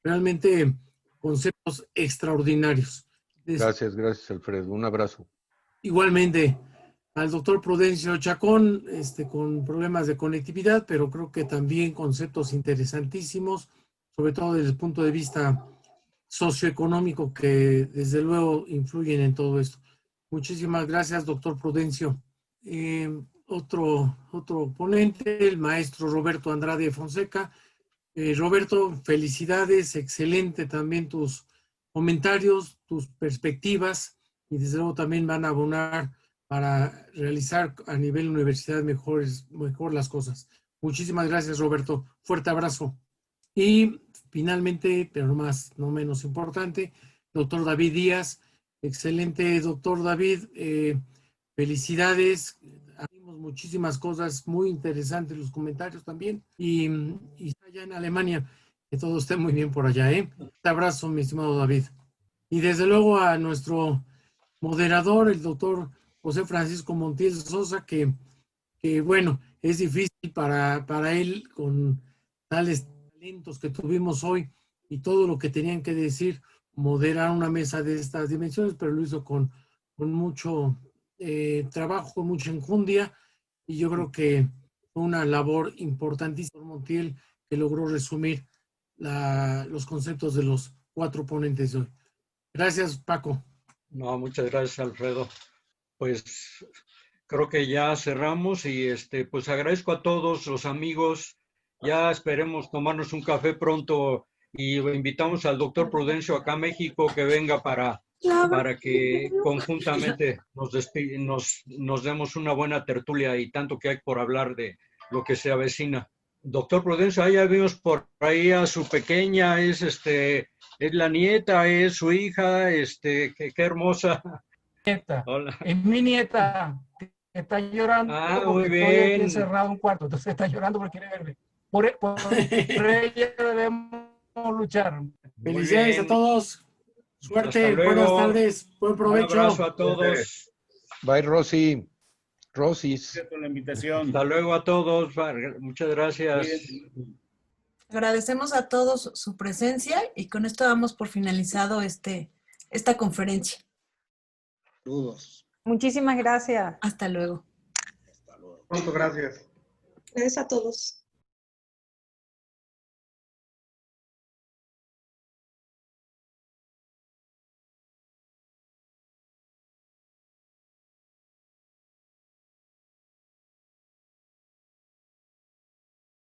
Realmente conceptos extraordinarios. Gracias, Alfredo. Un abrazo. Igualmente, al doctor Prudencio Chacón, con problemas de conectividad, pero creo que también conceptos interesantísimos, sobre todo desde el punto de vista socioeconómico, que desde luego influyen en todo esto. Muchísimas gracias, doctor Prudencio. Otro ponente, el maestro Roberto Andrade Fonseca. Roberto, felicidades, excelente también tus comentarios, tus perspectivas, y desde luego también van a abonar para realizar a nivel universidad mejor las cosas. Muchísimas gracias, Roberto. Fuerte abrazo. Y finalmente, pero no menos importante, doctor David Díaz. Excelente, doctor David. Felicidades. Haremos muchísimas cosas muy interesantes, los comentarios también. Y está allá en Alemania. Que todo esté muy bien por allá, ¿eh? Un abrazo, mi estimado David. Y desde luego a nuestro moderador, el doctor José Francisco Montiel Sosa, que bueno, es difícil para él con tales talentos que tuvimos hoy y todo lo que tenían que decir, moderar una mesa de estas dimensiones, pero lo hizo con mucho trabajo, con mucha enjundia, y yo creo que fue una labor importantísima, Montiel, que logró resumir los conceptos de los 4 ponentes de hoy. Gracias, Paco. No, muchas gracias, Alfredo. Pues creo que ya cerramos y pues agradezco a todos los amigos. Ya esperemos tomarnos un café pronto y invitamos al doctor Prudencio acá a México que venga para que conjuntamente nos demos una buena tertulia y tanto que hay por hablar de lo que se avecina. Doctor Prudencio, ahí ya vimos por ahí a su pequeña, es la nieta, es su hija, qué hermosa. Nieta. Hola. Es mi nieta, que está llorando porque muy estoy aquí bien. encerrado en un cuarto, entonces está llorando porque quiere verme. Por ella debemos luchar. Felicidades a todos. Suerte, Hasta luego. buenas tardes, buen provecho. Un abrazo a todos. Bye, Rosy. Rosis. Gracias por la invitación. Hasta luego a todos. Muchas gracias. Agradecemos a todos su presencia y con esto damos por finalizado esta conferencia. Saludos. Muchísimas gracias. Hasta luego. Pronto, gracias. Gracias a todos.